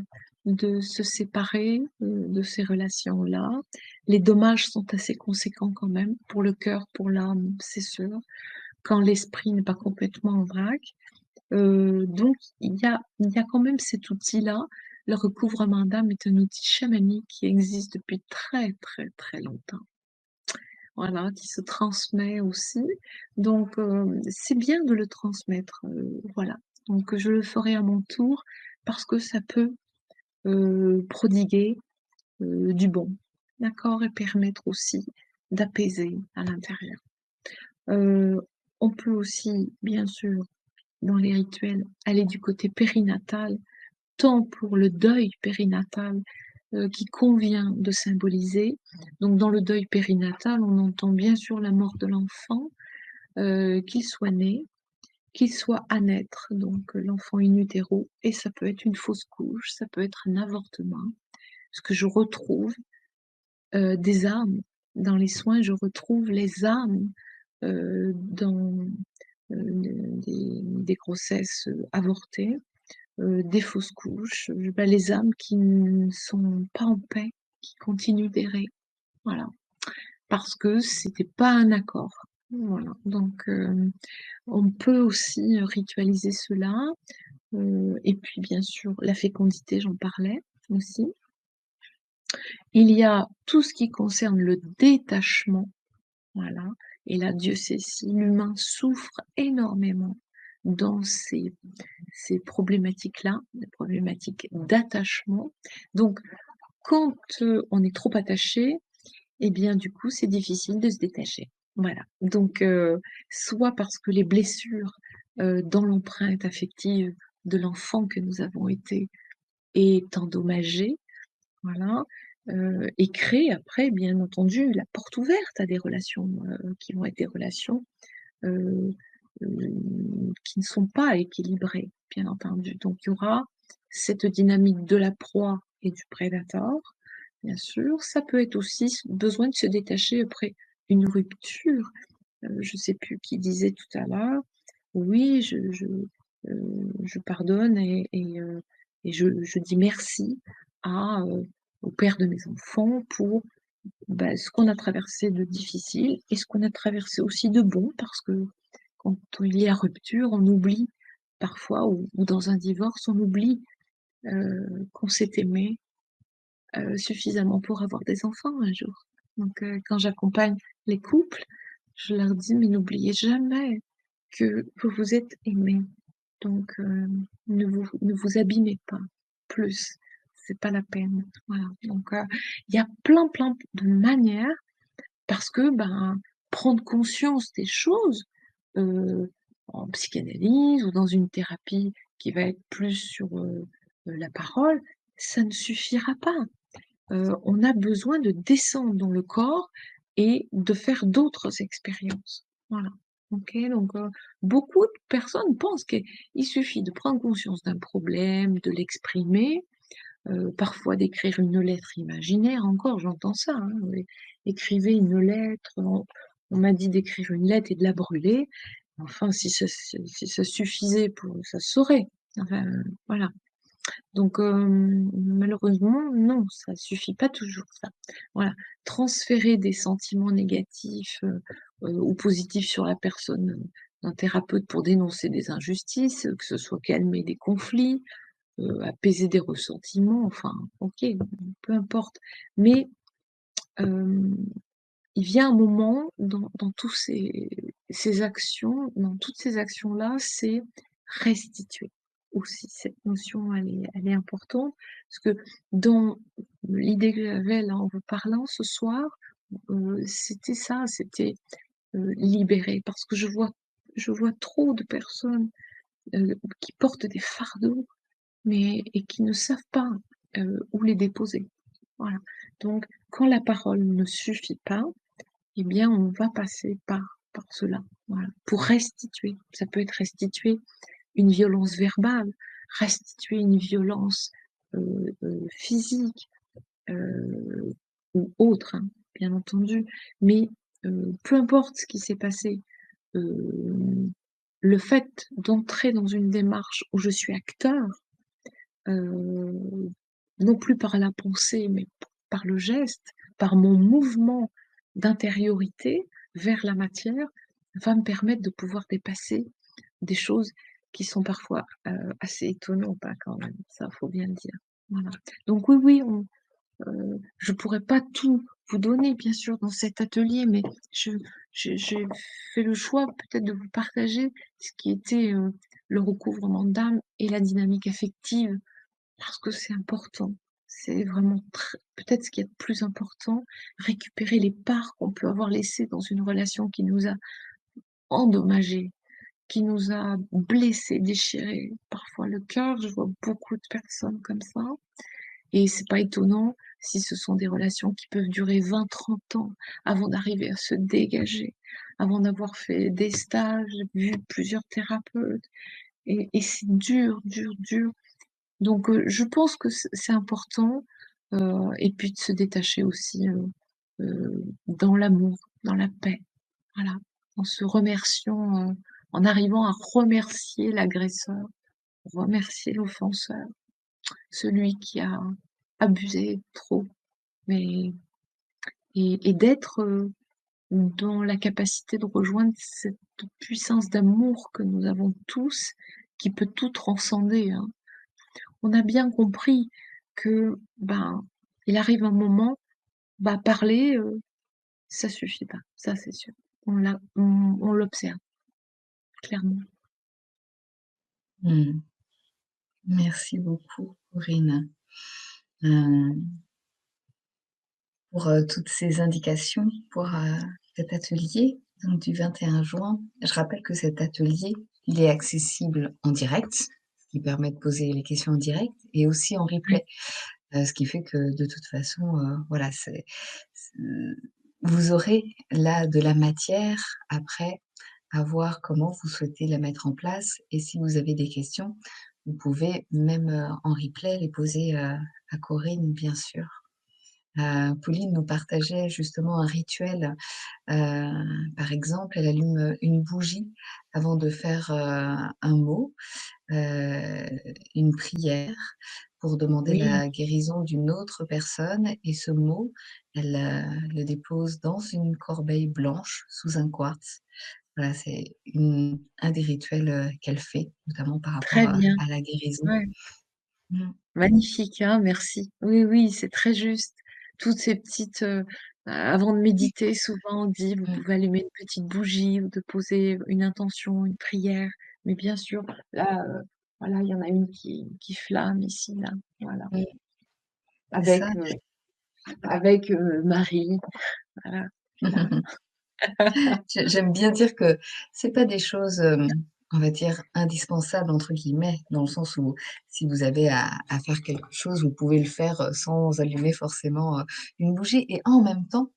de se séparer, de ces relations-là. Les dommages sont assez conséquents quand même, pour le cœur, pour l'âme, c'est sûr, quand l'esprit n'est pas complètement en vrac. Donc il y a quand même cet outil-là. Le recouvrement d'âme est un outil chamanique qui existe depuis très, très, très longtemps. Voilà, qui se transmet aussi. Donc c'est bien de le transmettre, voilà. Donc je le ferai à mon tour parce que ça peut prodiguer du bon, d'accord? Et permettre aussi d'apaiser à l'intérieur. Heu, on peut aussi, bien sûr, dans les rituels, aller du côté périnatal, tant pour le deuil périnatal, qui convient de symboliser. Donc dans le deuil périnatal, on entend bien sûr la mort de l'enfant, qu'il soit né, qu'il soit à naître, donc l'enfant in utero, et ça peut être une fausse couche, ça peut être un avortement. Ce que je retrouve des âmes. Dans les soins, je retrouve les âmes dans des grossesses avortées, des fausses couches, bah, les âmes qui ne sont pas en paix, qui continuent d'errer. Voilà. Parce que c'était pas un accord. Voilà. Donc, on peut aussi ritualiser cela. Et puis, bien sûr, la fécondité, j'en parlais aussi. Il y a tout ce qui concerne le détachement. Voilà. Et là, Dieu sait si l'humain souffre énormément dans ces problématiques-là, des problématiques d'attachement. Donc, quand on est trop attaché, eh bien, du coup, c'est difficile de se détacher. Voilà, donc soit parce que les blessures, dans l'empreinte affective de l'enfant que nous avons été est endommagée, voilà, et crée après, bien entendu, la porte ouverte à des relations, qui vont être des relations, heu, qui ne sont pas équilibrées, bien entendu. Donc il y aura cette dynamique de la proie et du prédateur, bien sûr. Ça peut être aussi besoin de se détacher après une rupture. Je sais plus qui disait tout à l'heure: «Oui, je pardonne et je dis merci au père de mes enfants pour, bah, ce qu'on a traversé de difficile et ce qu'on a traversé aussi de bon». Parce que quand il y a rupture, on oublie parfois ou dans un divorce, on oublie, qu'on s'est aimé, suffisamment pour avoir des enfants un jour. Donc quand j'accompagne les couples, je leur dis: «Mais n'oubliez jamais que vous vous êtes aimés, donc ne vous abîmez pas plus, c'est pas la peine». Voilà, donc il y a plein de manières parce que, ben, prendre conscience des choses, heu, en psychanalyse ou dans une thérapie qui va être plus sur, la parole, ça ne suffira pas. On a besoin de descendre dans le corps et de faire d'autres expériences. Voilà. OK, donc beaucoup de personnes pensent qu'il suffit de prendre conscience d'un problème, de l'exprimer, parfois d'écrire une lettre imaginaire encore, j'entends ça, hein, oui. Écrivez une lettre, on m'a dit d'écrire une lettre et de la brûler. Enfin, si ça suffisait pour ça se saurait. Enfin, voilà. Donc malheureusement, non, ça suffit pas toujours ça. Voilà, transférer des sentiments négatifs, ou positifs sur la personne, d'un thérapeute pour dénoncer des injustices, que ce soit calmer des conflits, apaiser des ressentiments, enfin, OK, peu importe. Mais hem, il vient un moment dans tous ces actions, dans toutes ces actions-là, c'est restituer aussi. Cette notion, elle est importante parce que dans l'idée que j'avais là en vous parlant ce soir, c'était ça, c'était, libérer parce que je vois trop de personnes, qui portent des fardeaux, mais et qui ne savent pas, où les déposer. Voilà. Donc quand la parole ne suffit pas, eh bien, on va passer par cela, voilà, pour restituer. Ça peut être restituer une violence verbale, restituer une violence, physique, heu, ou autre, hein, bien entendu. Mais, peu importe ce qui s'est passé, hem, le fait d'entrer dans une démarche où je suis acteur, heu, non plus par la pensée, mais par le geste, par mon mouvement d'intériorité vers la matière, va me permettre de pouvoir dépasser des choses qui sont parfois, assez étonnantes, hein, quand même, ça, faut bien le dire. Voilà. Donc oui, oui, je pourrais pas tout vous donner, bien sûr, dans cet atelier, mais je j'ai fait le choix peut-être de vous partager ce qui était, le recouvrement d'âme et la dynamique affective parce que c'est important. C'est vraiment peut-être ce qui est le plus important, récupérer les parts qu'on peut avoir laissées dans une relation qui nous a endommagés, qui nous a blessés, déchirés, parfois le cœur. Je vois beaucoup de personnes comme ça et c'est pas étonnant si ce sont des relations qui peuvent durer 20, 30 ans avant d'arriver à se dégager, avant d'avoir fait des stages, vu plusieurs thérapeutes et c'est dur, dur, dur. Donc je pense que c'est important, et puis de se détacher aussi, dans l'amour, dans la paix, voilà. En se remerciant, en arrivant à remercier l'agresseur, remercier l'offenseur, celui qui a abusé trop, mais et d'être, dans la capacité de rejoindre cette puissance d'amour que nous avons tous, qui peut tout transcender, hein. On a bien compris que, ben, il arrive un moment, bah, parler, ça suffit pas, ça c'est sûr. On l'observe, clairement. Mmh. Merci beaucoup, Corinne, heu, pour, toutes ces indications pour, cet atelier. Donc du 21 juin, je rappelle que cet atelier, il est accessible en direct, ce qui permet de poser les questions en direct et aussi en Ouais, replay. Ce qui fait que de toute façon, voilà, c'est vous aurez là de la matière après à voir comment vous souhaitez la mettre en place et si vous avez des questions, vous pouvez même, en replay les poser, à Corinne bien sûr. Pauline nous partageait justement un rituel. Par exemple, elle allume, une bougie avant de faire, un mot, heu, une prière pour demander oui, la guérison d'une autre personne et ce mot, elle, le dépose dans une corbeille blanche sous un quartz. Voilà, c'est un des rituels, qu'elle fait, notamment par rapport, très bien. à la guérison. Ouais, Mmh. magnifique, hein, merci. Oui, oui, c'est très juste. Toutes ces petites, avant de Oui. méditer, souvent on dit: «Vous Mmh. pouvez allumer une petite bougie ou de poser une intention, une prière». Mais bien sûr, là, voilà, il y en a une qui flamme ici, là, voilà. Mmh. C'est Avec, ça. Marie, voilà, là. J'aime bien dire que c'est pas des choses, on va dire «indispensables» entre guillemets, dans le sens où si vous avez à faire quelque chose, vous pouvez le faire, sans allumer forcément, une bougie et en même temps,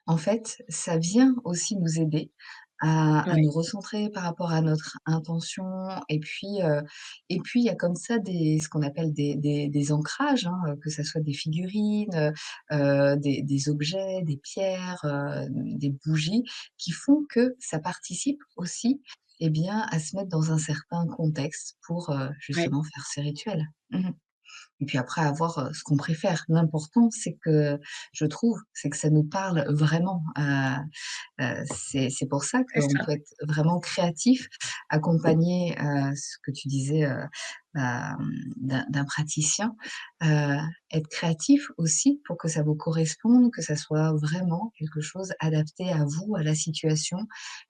en fait, ça vient aussi nous aider à Ouais, nous recentrer par rapport à notre intention et puis il y a comme ça des ce qu'on appelle des ancrages, hein, que ça soit des figurines, des objets, des pierres, des bougies qui font que ça participe aussi, eh bien, à se mettre dans un certain contexte pour, ouais, justement faire ces rituels. Mmh. Et puis après à voir, ce qu'on préfère. L'important, c'est que je trouve, c'est que ça nous parle vraiment. C'est pour ça c'est qu'on ça. peut être vraiment créatif, accompagné, ce que tu disais, d'un praticien, être créatif aussi pour que ça vous corresponde, que ça soit vraiment quelque chose adapté à vous, à la situation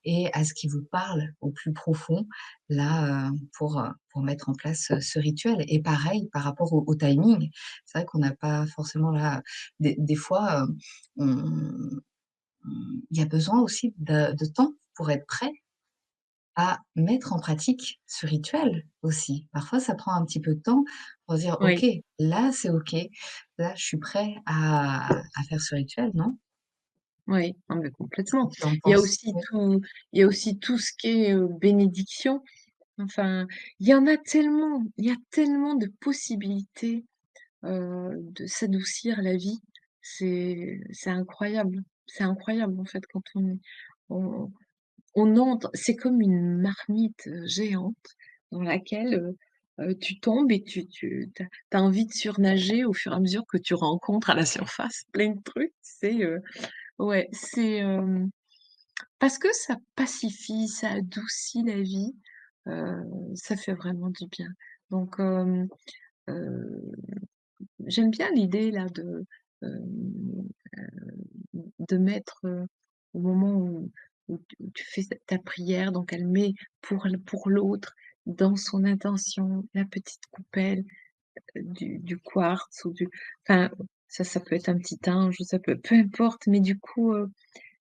et à ce qui vous parle au plus profond, là, pour mettre en place, ce rituel et pareil par rapport au timing. C'est vrai qu'on n'a pas forcément là des fois, on il y a besoin aussi de temps pour être prêt à mettre en pratique ce rituel aussi. Parfois, ça prend un petit peu de temps pour dire: Oui, «OK, là, c'est OK. Là, je suis prêt à faire ce rituel», non? oui, ah mais Qu'est-ce que complètement. tu en Il y a penses? aussi Oui. tout il y a aussi tout ce qui est, bénédiction. Enfin, il y en a tellement, il y a tellement de possibilités, de s'adoucir la vie. C'est incroyable. C'est incroyable en fait quand on entre, c'est comme une marmite, géante dans laquelle, tu tombes et tu as envie de surnager au fur et à mesure que tu rencontres à la surface plein de trucs. Ouais, parce que ça pacifie, ça adoucit la vie, heu, ça fait vraiment du bien. Donc heu, j'aime bien l'idée là hem, de mettre, au moment où tu fais ta prière, donc elle met pour l'autre, dans son intention, la petite coupelle, du quartz ou du enfin, ça peut être un petit ange ou ça peut peu importe, mais du coup,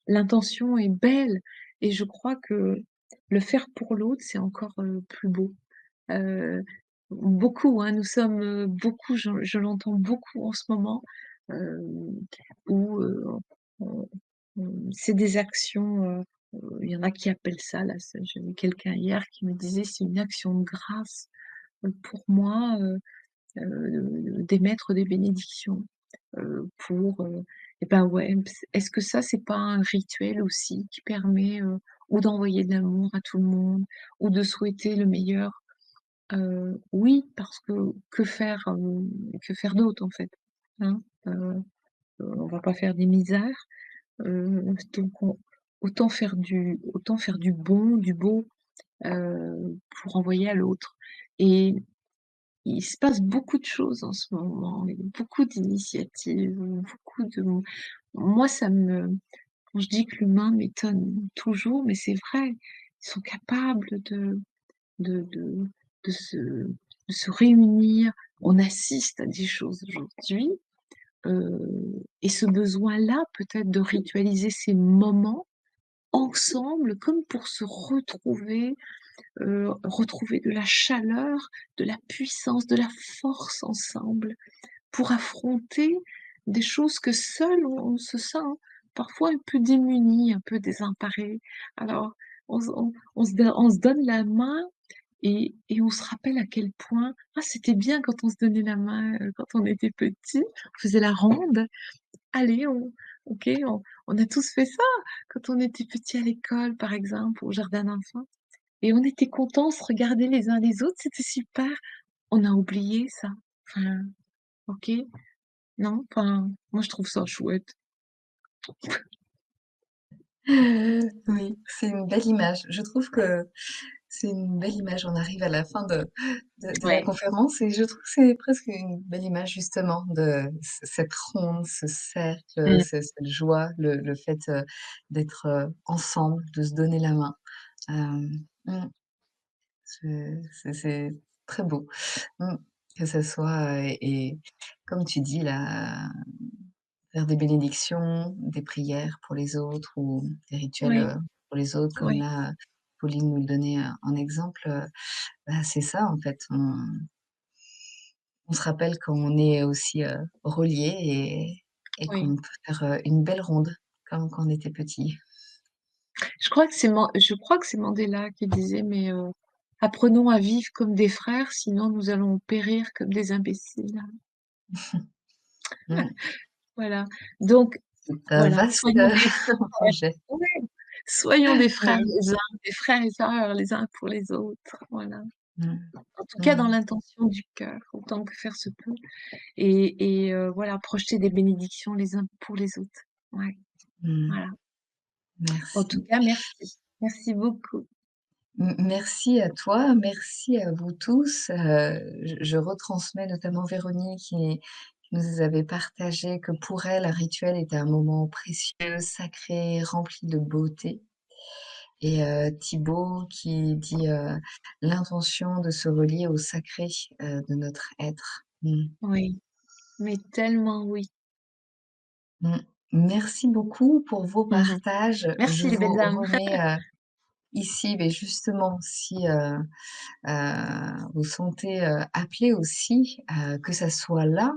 l'intention est belle et je crois que le faire pour l'autre, c'est encore, plus beau. Heu, beaucoup, hein, nous sommes, beaucoup, je l'entends beaucoup en ce moment, hem, où, on c'est des actions, il y en a qui appellent ça là, j'ai vu quelqu'un hier qui me disait: «C'est une action de grâce, pour moi, d'émettre des bénédictions». Pour, et ben, ouais, est-ce que ça, c'est pas un rituel aussi qui permet, ou d'envoyer de l'amour à tout le monde ou de souhaiter le meilleur? Oui, parce que faire d'autre, en fait? Hein? On va pas faire des misères, donc autant faire du bon, du beau, pour envoyer à l'autre et il se passe beaucoup de choses en ce moment, il y a beaucoup d'initiatives, beaucoup de moi, ça me quand je dis que l'humain m'étonne toujours, mais c'est vrai, ils sont capables de de de se de se réunir. On assiste à des choses aujourd'hui, et ce besoin-là, peut-être de ritualiser ces moments ensemble comme pour se retrouver, retrouver de la chaleur, de la puissance, de la force ensemble pour affronter des choses que seul on se sent parfois un peu démuni, un peu désemparé. Alors on se donne la main et on se rappelle à quel point: «Ah, c'était bien quand on se donnait la main, quand on était petit, on faisait la ronde. Allez, OK, on a tous fait ça quand on était petit à l'école, par exemple, au jardin d'enfants et on était contents, on se regardait les uns les autres, c'était super. On a oublié ça. Enfin, OK, non? Enfin, moi je trouve ça chouette. Oui, c'est une belle image. Je trouve que c'est une belle image. On arrive à la fin de la Ouais. conférence et je trouve que c'est presque une belle image justement de cette ronde, ce cercle, Mmh. cette joie, le fait d'être ensemble, de se donner la main. Euh, mm, c'est très beau. Mm, que ça soit, et comme tu dis là, faire des bénédictions, des prières pour les autres ou des rituels, Oui, pour les autres comme oui, là, Pauline nous le donnait, en exemple, bah, c'est ça en fait. On se rappelle qu'on est aussi, reliés et oui. qu'on peut faire, une belle ronde comme quand on était petit. Je crois que c'est Mandela qui disait: «Mais, apprenons à vivre comme des frères, sinon nous allons périr comme des imbéciles». Mmh, Voilà, donc c'est un voilà, vaste, soyons des frères. projet. Ouais, soyons des frères Oui. les uns, des frères et sœurs les uns pour les autres, voilà. Mmh. En tout cas dans Mmh. l'intention du cœur, autant que faire se peut et voilà, projeter des bénédictions les uns pour les autres. Ouais, Mmh. voilà. En tout Merci. cas, merci. Merci beaucoup. Merci à toi, merci à vous tous. Je retransmets notamment Véronique qui nous avait partagé que pour elle, un rituel était un moment précieux, sacré, rempli de beauté. Et Thibaut qui dit, l'intention de se relier au sacré, de notre être. Mmh. Oui, mais tellement oui. Mmh. Merci beaucoup pour vos Mmh mh. partages. Je Merci les vous belles âmes. remets, ici, beh, justement si, vous sentez, appelés aussi, que ça soit là,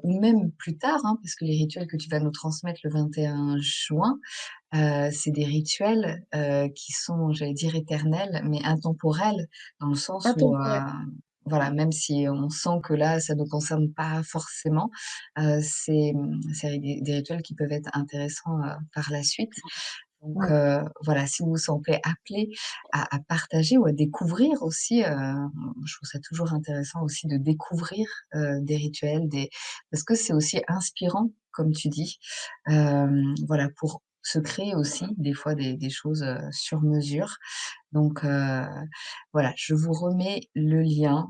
ou même plus tard, hein, parce que les rituels que tu vas nous transmettre le 21 juin, c'est des rituels, qui sont, j'allais dire éternels, mais intemporels, dans le sens où, Intemporel. voilà, même si on sent que là, ça ne nous concerne pas forcément, c'est des rituels qui peuvent être intéressants, par la suite. Donc Ouais. voilà, si vous vous sentez appelé à partager ou à découvrir aussi, je trouve ça toujours intéressant aussi de découvrir, des rituels, des parce que c'est aussi inspirant, comme tu dis, voilà, pour se créer aussi des fois des choses, sur mesure. Donc voilà, je vous remets le lien.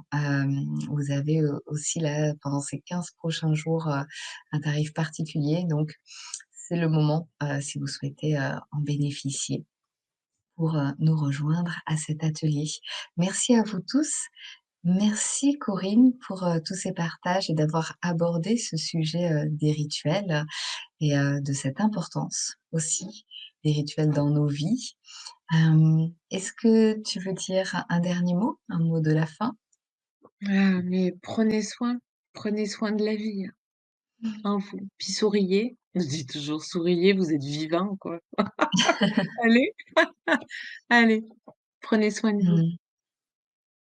Vous avez, aussi là, pendant ces 15 prochains jours, un tarif particulier, donc c'est le moment, si vous souhaitez, en bénéficier pour, nous rejoindre à cet atelier. Merci à vous tous. Merci Corinne pour, tous ces partages et d'avoir abordé ce sujet, des rituels et de cette importance aussi des rituels dans nos vies. Est-ce que tu veux dire un dernier mot, un mot de la fin? Ah, mais prenez soin de la vie, hein, vous. Puis souriez. Je dis toujours: «Souriez, vous êtes vivants, quoi». Allez, allez, prenez soin de vous. Mmh,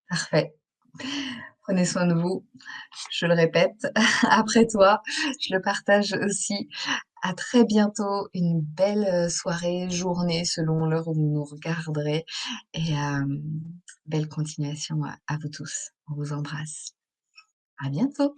parfait. Prenez soin de vous. Je le répète après toi, je le partage aussi. À très bientôt, une belle, soirée, journée selon l'heure où vous nous regarderez et belle continuation à vous tous. On vous embrasse. À bientôt.